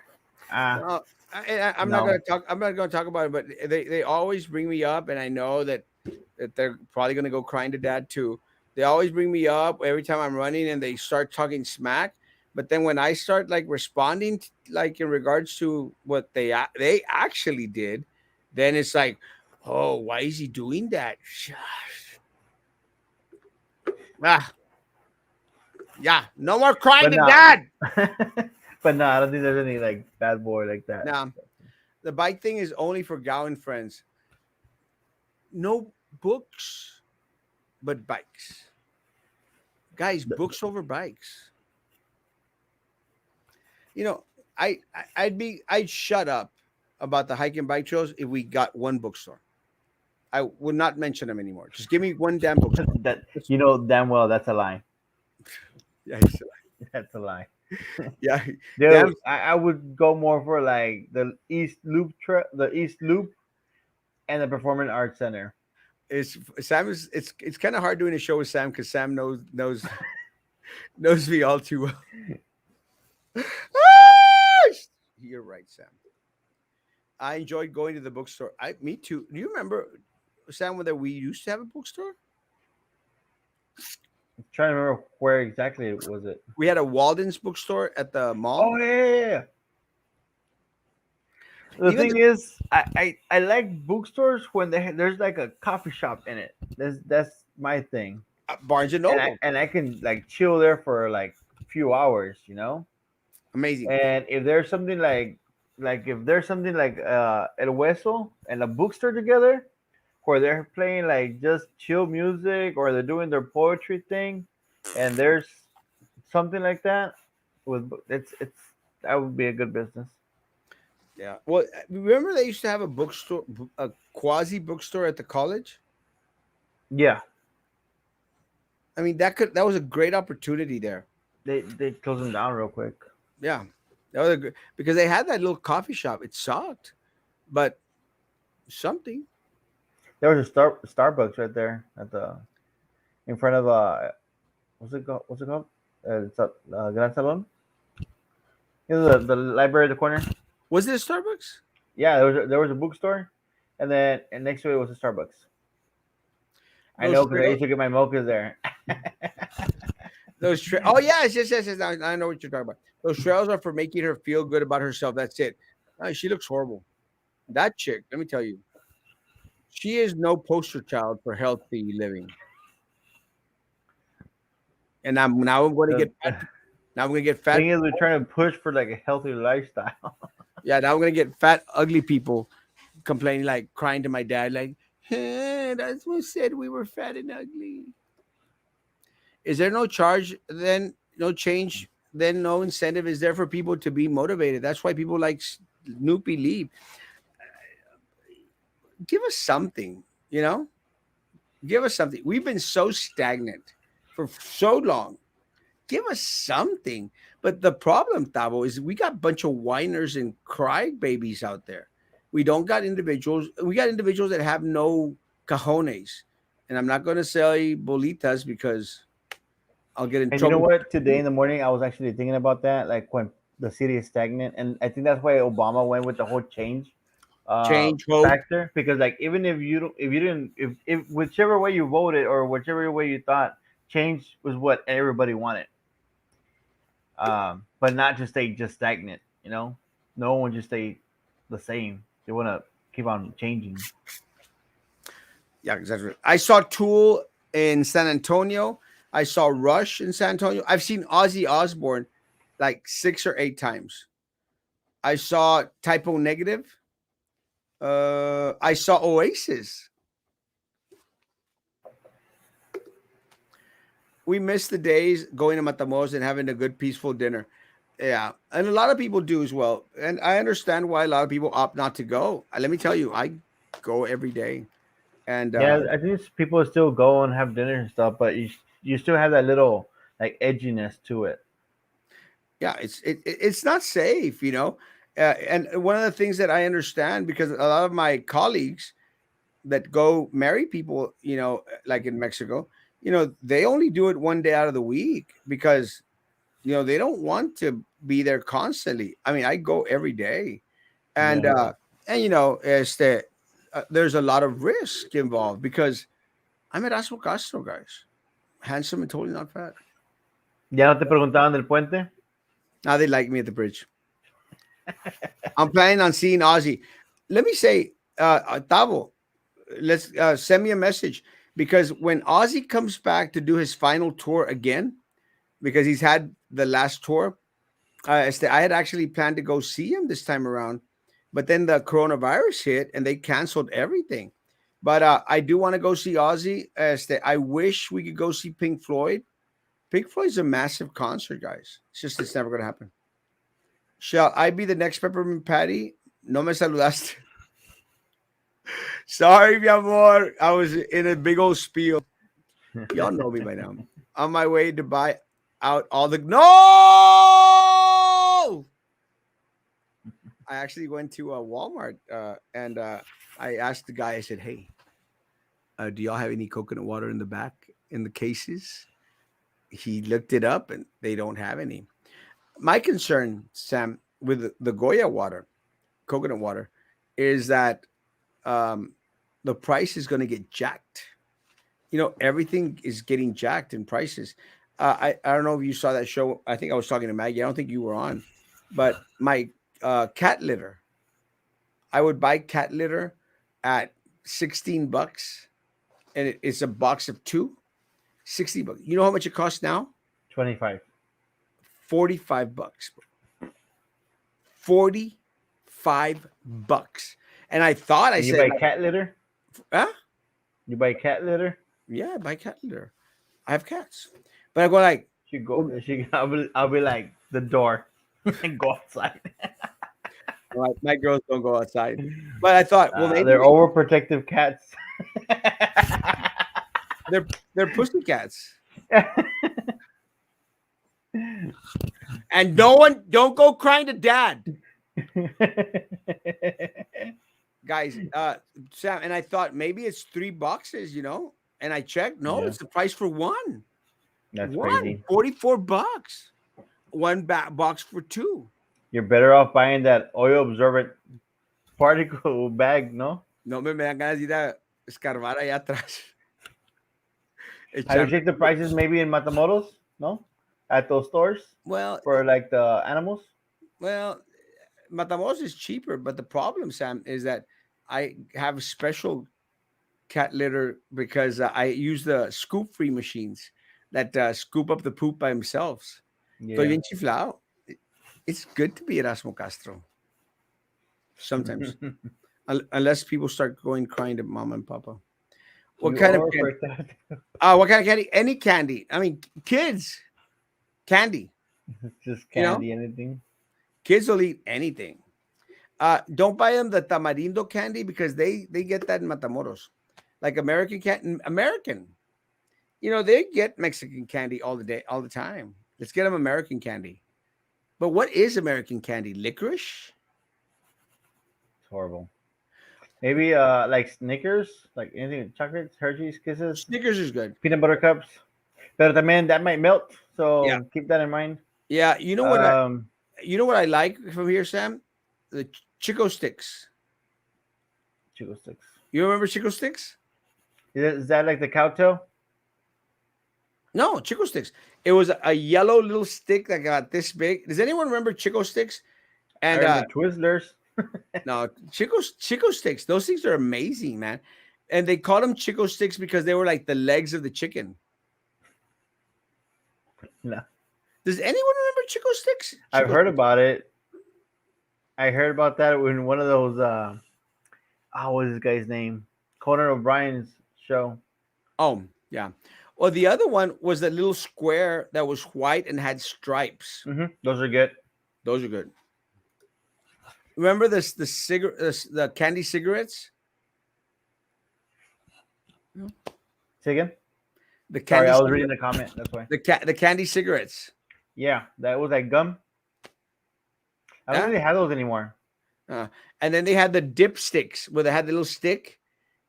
Ah, well, I'm not no. gonna talk. I'm not gonna talk about it. But they always bring me up, and I know that they're probably gonna go crying to dad too. They always bring me up every time I'm running, and they start talking smack. But then when I start like responding, like in regards to what they actually did, then it's like, oh, why is he doing that? Ah, yeah, no more crying But to no, dad. but no, I don't think there's any like bad boy like that. Now, the bike thing is only for Gowan friends. No books, but bikes. Guys, books over bikes. You know, I'd shut up about the hike and bike trails if we got one bookstore. I would not mention them anymore. Just give me one damn bookstore. That Just- you know damn well that's a lie. yeah, he's- That's a lie. yeah, Dude, damn. I would go more for like the East Loop, and the Performing Arts Center. It's Sam is it's kind of hard doing a show with Sam because Sam knows me all too well. Ah! You're right, Sam. I enjoyed going to the bookstore. Me too. Do you remember, Sam, whether we used to have a bookstore? I'm trying to remember where exactly was it. We had a Walden's bookstore at the Oh mall. yeah. The Even thing is, I like bookstores when there's like a coffee shop in it. That's my thing, Barnes and and I Noble, and I can like chill there for like a few hours, you know. amazing. And if there's something like if there's something like El Hueso and a bookstore together, where they're playing like just chill music or they're doing their poetry thing, and there's something like that with it's that would be a good business. Yeah. Well, remember they used to have a bookstore, a quasi bookstore at the college. Yeah, I mean, that was a great opportunity there. they close them down real quick. Yeah, that was because they had that little coffee shop. It sucked, but something. There was a Starbucks right there at the in front of what's it called? What's it called? It's a Gran Salon. You know the library at the corner. Was it a Starbucks? Yeah, there was a bookstore, and then and next to it was a Starbucks. I Those know because I trail, used to get my mochas there. oh yes, yes, yes, yes. I know what you're talking about. Those trails are for making her feel good about herself. That's it. She looks horrible. That chick, let me tell you, she is no poster child for healthy living. And I'm going to The get fat. Now I'm going to get fat. thing is, we're trying to push for like a healthy lifestyle. Yeah, now I'm going to get fat, ugly people complaining, like crying to my dad, like, that's what said we were fat and ugly. Is there no charge then? No change? Then no incentive is there for people to be motivated. That's why people like Snoopy leave. Give us something, you know? Give us something. We've been so stagnant for so long. Give us something. But the problem, Tavo, is we got a bunch of whiners and crybabies out there. We don't got individuals. We got individuals that have no cajones. And I'm not going to say bolitas because I'll get in And you know trouble. what? Today in the morning, I was actually thinking about that, like when the city is stagnant, and I think that's why Obama went with the whole change Change, hope. factor, because like even if you don't, if you didn't, if whichever way you voted or whichever way you thought, change was what everybody wanted, but not just stay just stagnant. You know, no one just stay the same. They want to keep on changing. Yeah, exactly. I saw Tool in San Antonio. I saw Rush in San Antonio. I've seen Ozzy Osbourne like 6 or 8 times. I saw Typo Negative. I saw Oasis. We miss the days going to Matamoros and having a good, peaceful dinner. Yeah, and a lot of people do as well. And I understand why a lot of people opt not to go. Let me tell you, I go every day, and Yeah, I think people still go and have dinner and stuff, but you still have that little like edginess to it. yeah, it's not safe, you know. And one of the things that I understand, because a lot of my colleagues that go marry people, you know, like in Mexico, you know, they only do it one day out of the week because you know they don't want to be there constantly. I mean, I go every day, and Yeah. and you know, there's a lot of risk involved because I'm Erasmo Castro, guys, handsome and totally not fat. ¿Ya no te preguntaban del puente? Now they like me at the bridge. I'm planning on seeing Ozzy. Let me say, Tavo, let's send me a message because when Ozzy comes back to do his final tour again, because he's had the last tour, I had actually planned to go see him this time around, but then the coronavirus hit and they canceled everything. But I do want to go see Ozzy. I wish we could go see Pink Floyd. Pink Floyd's a massive concert, guys. It's never going to happen. Shall I be the next peppermint patty? No me saludaste. Sorry, mi amor. I was in a big old spiel. Y'all know me by now. On my way to buy out all the no. I actually went to a Walmart and I asked the guy. I said, "Hey, do y'all have any coconut water in the back in the cases?" He looked it up and they don't have any. My concern, Sam, with the Goya water, coconut water, is that um, the price is going to get jacked. You know, everything is getting jacked in prices. I don't know if you saw that show. I think I was talking to Maggie. I don't think you were on, but my cat litter. I would buy cat litter at $16, and it's a box of two. $60. You know how much it costs now? 25. $45. $45. And I thought I And you said, buy cat litter? huh? You buy cat litter? Yeah, I buy cat litter. I have cats, but I go like, She go. well, She. I'll be like the door and go outside. my girls don't go outside. But I thought, well, maybe They're overprotective cats. they're pussy cats, and no one don't go crying to dad, guys. Sam, and I thought maybe it's 3 boxes, you know, and I checked. No, Yeah, it's the price for one. that's One crazy. 44 bucks. One box for two. You're better off buying that oil absorbent particle bag, no? No me dan ganas de ir a escarbar allá atrás. Have you Echar. checked the prices maybe in Matamoros? No? At those stores Well, for like the animals? well, Matamoros is cheaper, but the problem, Sam, is that I have special cat litter because I use the scoop free machines that scoop up the poop by themselves. Estoy Yeah. bien chiflado. It's good to be Erasmo Castro sometimes, unless people start going crying to mama and papa. What You kind of are candy? protected. What kind of candy? Any candy. I mean, kids candy. Just You know, candy, anything. kids will eat anything. Don't buy them the tamarindo candy because they get that in Matamoros, like American candy. American, you know, they get Mexican candy all the day, all the time. Let's get them American candy. But what is American candy? Licorice? It's horrible. Maybe like Snickers, like anything, chocolates, Hershey's Kisses, Snickers is good. peanut butter cups. But también that might melt, Yeah, so keep that in mind. yeah. Um, You know what I like from here, Sam? The Chico sticks. Chico sticks. You remember Chico sticks? Is that like the cowtail? No, Chico sticks. It was a yellow little stick that got this big. Does anyone remember Chico sticks? I And remember Twizzlers. no, Chico sticks. Those things are amazing, man. And they called them Chico sticks because they were like the legs of the chicken. No, Does anyone remember Chico sticks? I've Chico heard sticks. about it. I heard about that in one of those. What is this guy's name? Conan O'Brien's show. Oh, yeah. Well, the other one was that little square that was white and had stripes. Those are good. Those are good. Remember this the candy cigarettes? No. Say again. The Sorry, candy I was reading cigarette the comment. That's why. the candy cigarettes. Yeah, that was like gum. I don't Yeah. think they have those anymore. Uh, and then they had the dipsticks where they had the little stick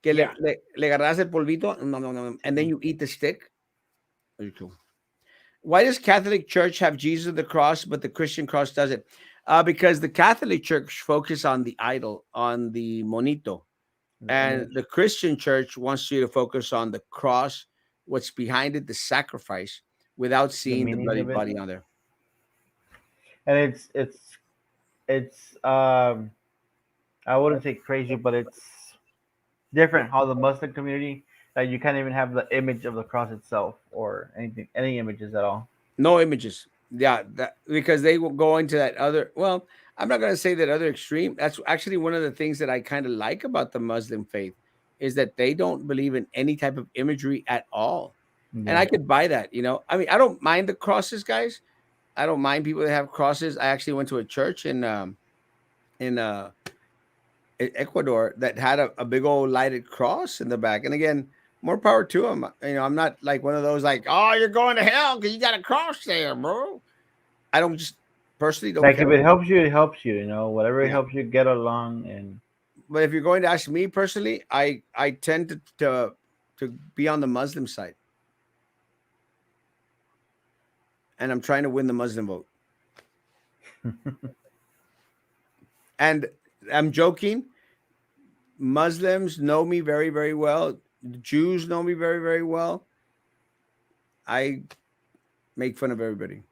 que Yeah. le agarras el polvito, nom, nom, nom, and then Mhm. you eat the stick. Very cool. Why does Catholic Church have Jesus of the cross, but the Christian cross doesn't? Because the Catholic Church focus on the idol, on the monito, The and image, the Christian Church wants you to focus on the cross, what's behind it, the sacrifice, without the seeing the meaning bloody of it, body on there. and it's I wouldn't say crazy, but it's different how the Muslim community that you can't even have the image of the cross itself or anything, any images at all. No images. Yeah, because they will go into that other. Well, I'm not going to say that other extreme. That's actually one of the things that I kind of like about the Muslim faith is that they don't believe in any type of imagery at all. And Yeah, I could buy that, you know. I mean, I don't mind the crosses, guys. I don't mind people that have crosses. I actually went to a church in Ecuador that had a big old lighted cross in the back. And again, more power to them. You know, I'm not like one of those like, oh, you're going to hell because you got a cross there, bro. I don't just personally don't like care. if it helps you, it helps you. You know, whatever Yeah. helps you get along. And But if you're going to ask me personally, I tend to be on the Muslim side, and I'm trying to win the Muslim vote. And I'm joking. Muslims know me very, very well. Jews know me very, very well. I make fun of everybody,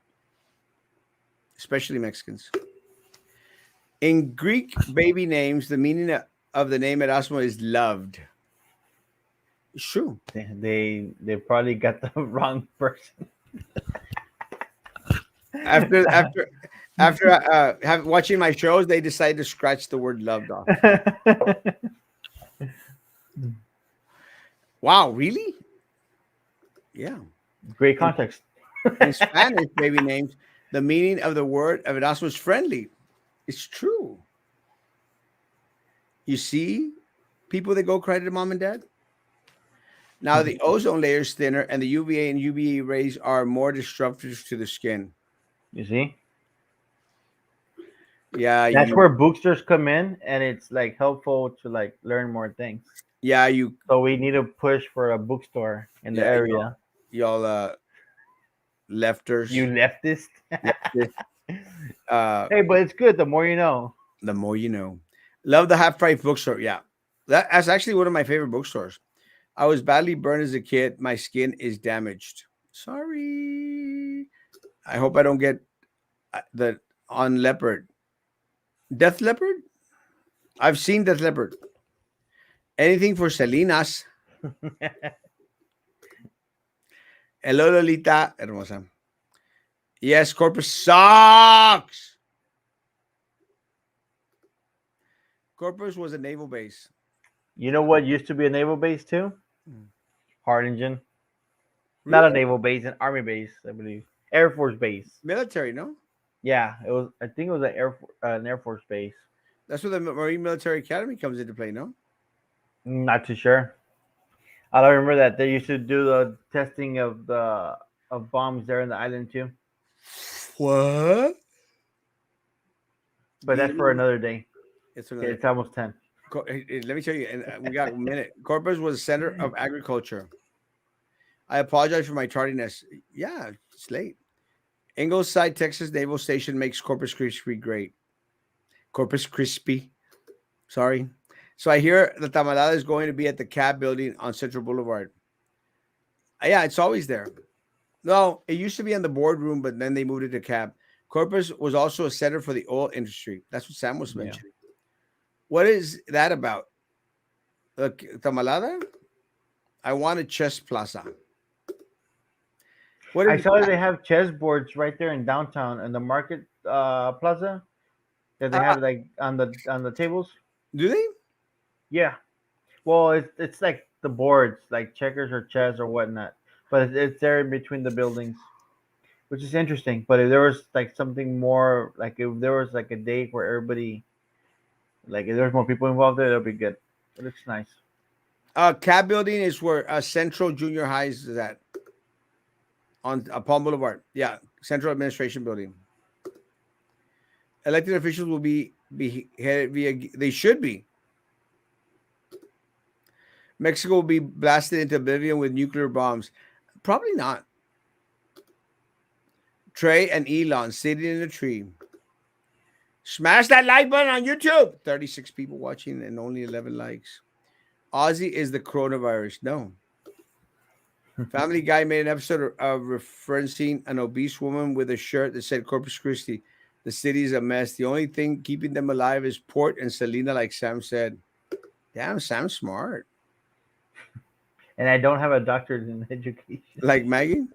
especially Mexicans. In Greek baby names, the meaning of the name Erasmo is loved. It's true. they probably got the wrong person. After after have watching my shows, they decide to scratch the word loved off. Wow, really? Yeah. Great In, context. in Spanish, baby names, the meaning of the word of Erasmo is friendly. It's true. You see, people that go cry to mom and dad. Now the ozone layer is thinner, and the UVA and UVA rays are more disruptive to the skin. You see, Yeah, that's you. where bookstores come in, and it's like helpful to like learn more things. Yeah, you. So we need to push for a bookstore in the Yeah, area. y'all You lefters. leftist. Leftists. Uh, Hey, but it's good. The more you know. the more you know. Love the half price bookstore. Yeah, that's actually one of my favorite bookstores. I was badly burned as a kid. My skin is damaged. Sorry. I hope I don't get the on leopard. Death leopard? I've seen Death leopard. Anything for Salinas. Hello, Lolita. Hermosa. Yes, Corpus sucks. Corpus was a naval base. You know what used to be a naval base too? Mm. Harlingen. Not a Really? naval base, an army base, I believe. Air Force base. Military, no? Yeah, it was. I think it was an Air Force base. That's where the Marine Military Academy comes into play, no? Not too sure. I don't remember that they used to do the testing of bombs there in the island too. What? But that's for You, another day. it's another. It's almost 10. Let me tell you, and we got a minute. Corpus was a center of agriculture. I apologize for my tardiness. Yeah, it's late. Ingleside, Texas Naval Station makes Corpus Christi great. Corpus Crispy. Sorry. So I hear the tamalada is going to be at the cab building on Central Boulevard. Yeah, it's always there. No, it used to be in the boardroom, but then they moved it to cab. Corpus was also a center for the oil industry. That's what Sam was Yeah. mentioning. What is that about? Tamalada? I want a chess plaza. What I is saw that that? they have chessboards right there in downtown in the market plaza that they Uh, have like on the tables. do they? Yeah. Well, it's like the boards, like checkers or chess or whatnot, but it's there in between the buildings, which is interesting. But if there was like something more, like if there was like a date where everybody, like if there's more people involved there, that'd be good. It looks nice. Cab building is where Central Junior High is at on Palm Boulevard. Yeah, Central Administration Building. Elected officials will be headed via. They should be. Mexico will be blasted into oblivion with nuclear bombs. Probably not. Trey and Elon sitting in a tree. Smash that like button on YouTube. 36 people watching and only 11 likes. Ozzy is the coronavirus. No. Family Guy made an episode of referencing an obese woman with a shirt that said Corpus Christi. The city is a mess. The only thing keeping them alive is Port and Selena, like Sam said. Damn, Sam's smart. And I don't have a doctorate in education. Like Maggie?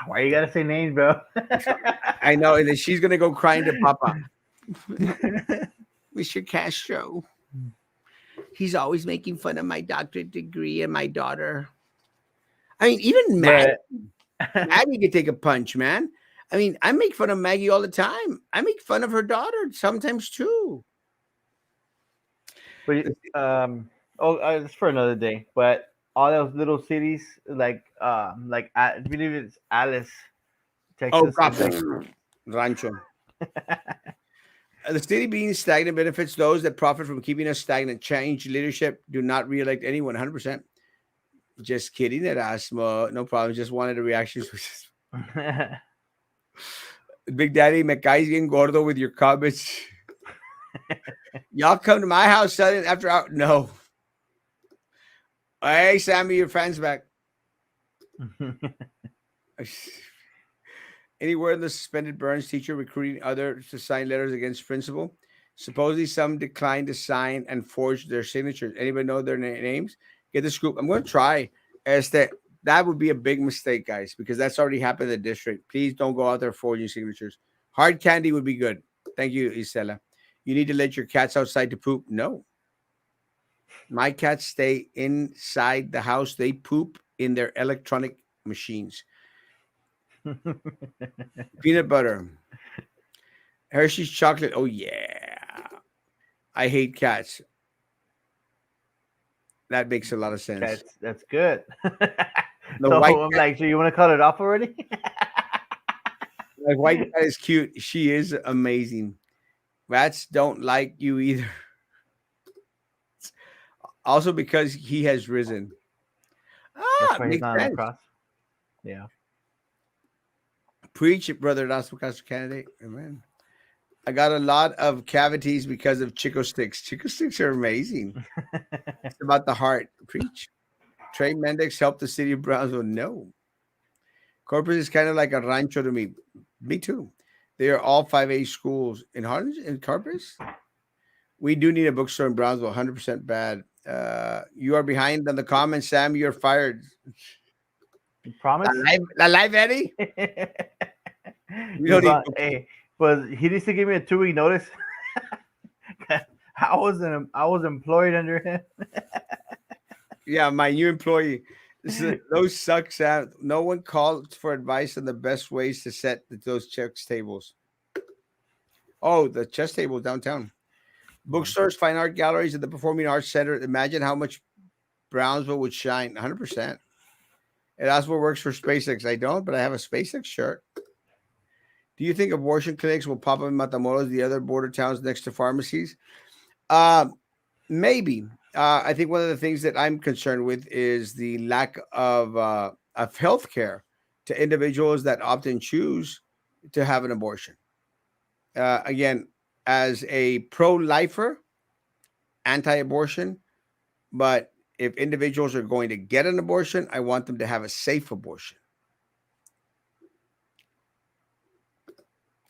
Why you gotta say names, bro? I know. And then she's going to go crying to Papa. Mr. Castro. He's always making fun of my doctorate degree and my daughter. I mean, even Maggie, but Maggie could take a punch, man. I mean, I make fun of Maggie all the time. I make fun of her daughter sometimes too. but oh, it's for another day. But all those little cities, like I believe it's Alice, Oh, Texas, God. is like Rancho. The city being stagnant benefits those that profit from keeping us stagnant. Change leadership. Do not reelect anyone. 100%. Just kidding, Erasmo. No problem. Just wanted a reaction. Big Daddy, me caes bien gordo with your comments. Y'all come to my house suddenly after out. No. Hey, Sammy, your friend's back. Anywhere in the suspended Burns teacher recruiting others to sign letters against principal. Supposedly, some declined to sign and forge their signatures. Anybody know their names? Get the scoop. I'm going to try. As that would be a big mistake, guys, because that's already happened in the district. Please don't go out there forging signatures. Hard candy would be good. Thank you, Isela. You need to let your cats outside to poop. No, my cats stay inside the house. They poop in their electronic machines. Peanut butter. Hershey's chocolate. Oh, yeah. I hate cats. That makes a lot of sense. that's good. The So white I'm cat, like, so you want to cut it off already? the white cat is cute. She is amazing. Rats don't like you either. Also because he has risen. That's Ah, why he's makes not on the sense. cross. Yeah. Preach it, brother. That's what candidate. Amen. I got a lot of cavities because of Chico sticks. Chico sticks are amazing. It's about the heart. Preach. Trey Mendex helped the city of Brownsville. No. Corpus is kind of like a rancho to me. Me too. They are all 5A schools. In Harlingen, in Corpus, we do need a bookstore in Brownsville. 100% bad. You are behind on the comments, Sam. You're fired. You promise? La live, Eddie? We You're don't need about, hey, but he needs to give me a 2 week notice. I was employed under him. Yeah, my new employee. Those suck, Sam. No one called for advice on the best ways to set those chess tables. Oh, the chess table downtown. Bookstores, fine art galleries, and the Performing Arts Center. Imagine how much Brownsville would shine. 100%. Erasmo works for SpaceX. I don't, but I have a SpaceX shirt. Do you think abortion clinics will pop up in Matamoros, the other border towns next to pharmacies? Uh, Maybe. I think one of the things that I'm concerned with is the lack of health care to individuals that often choose to have an abortion. Again, as a pro-lifer, anti-abortion, but if individuals are going to get an abortion, I want them to have a safe abortion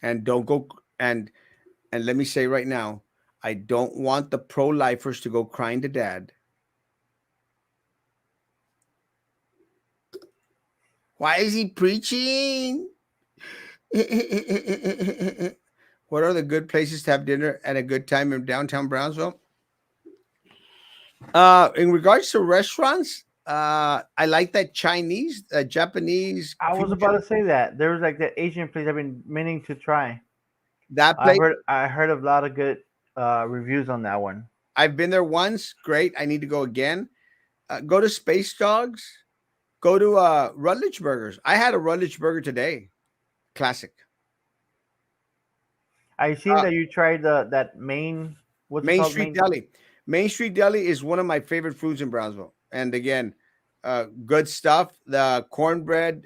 and don't go and let me say right now, I don't want the pro-lifers to go crying to dad. Why is he preaching? What are the good places to have dinner and a good time in downtown Brownsville? In regards to restaurants, I like that Chinese, Japanese I was about fusion. to say that there was like that Asian place I've been meaning to try. That place, I heard a lot of good reviews on that one. I've been there once. Great. I need to go again. Go to Space Dogs. Go to Rutledge Burgers. I had a Rutledge Burger today. Classic. I seen Uh, that you tried that main, what's it Main called, Street main? Deli. Main Street Deli is one of my favorite foods in Brownsville. And again, good stuff. The cornbread,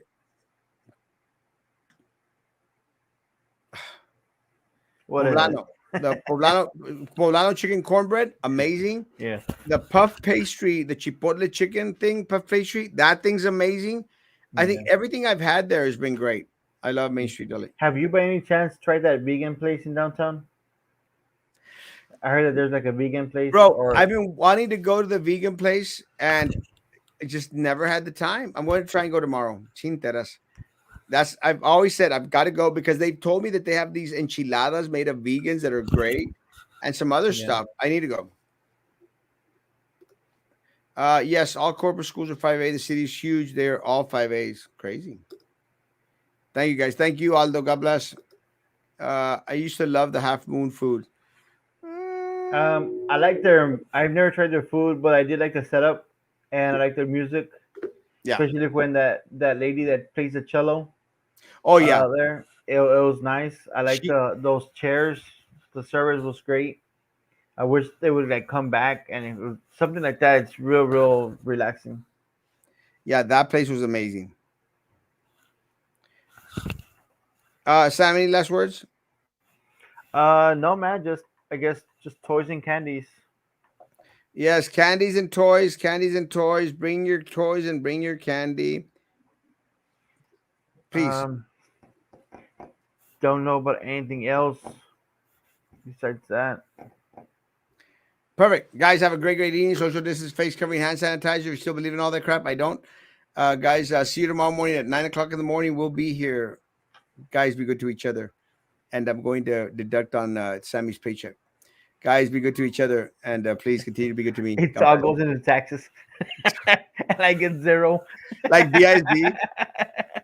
What is it? poblano, the poblano chicken cornbread, amazing. Yeah. The puff pastry, the chipotle chicken thing, puff pastry, that thing's amazing. I think Yeah. everything I've had there has been great. I love Main Street Deli. Have you by any chance tried that vegan place in downtown? I heard that there's like a vegan place Bro, or I've been wanting to go to the vegan place and I just never had the time. I'm going to try and go tomorrow. Chinteras. That's I've always said I've got to go because they told me that they have these enchiladas made of vegans that are great and some other yeah. stuff. I need to go. Yes, all corporate schools are 5A. The city is huge. They're all 5As. Crazy. Thank you guys. Thank you, Aldo. God bless. I used to love the half moon food. I like their. I've never tried their food, but I did like the setup, and I like their music, Yeah. especially when that lady that plays the cello Oh yeah. there. It was nice. I like She the those chairs. The service was great. I wish they would like come back and it was something like that. It's real relaxing. yeah, that place was amazing. Sam, any last words? No man, just I guess just toys and candies. Yes, candies and toys, candies and toys. Bring your toys and bring your candy. Please. Um, don't know about anything else besides that. Perfect. Guys, have a great evening. Social distance, face covering, hand sanitizer. If you still believe in all that crap, I don't. Guys, see you tomorrow morning at 9 o'clock in the morning. We'll be here. Guys, be good to each other. And I'm going to deduct on Sammy's paycheck. Guys, be good to each other. And please continue to be good to me. It God all bless. goes into taxes, and I get zero. Like BISB.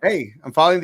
Hey, I'm following the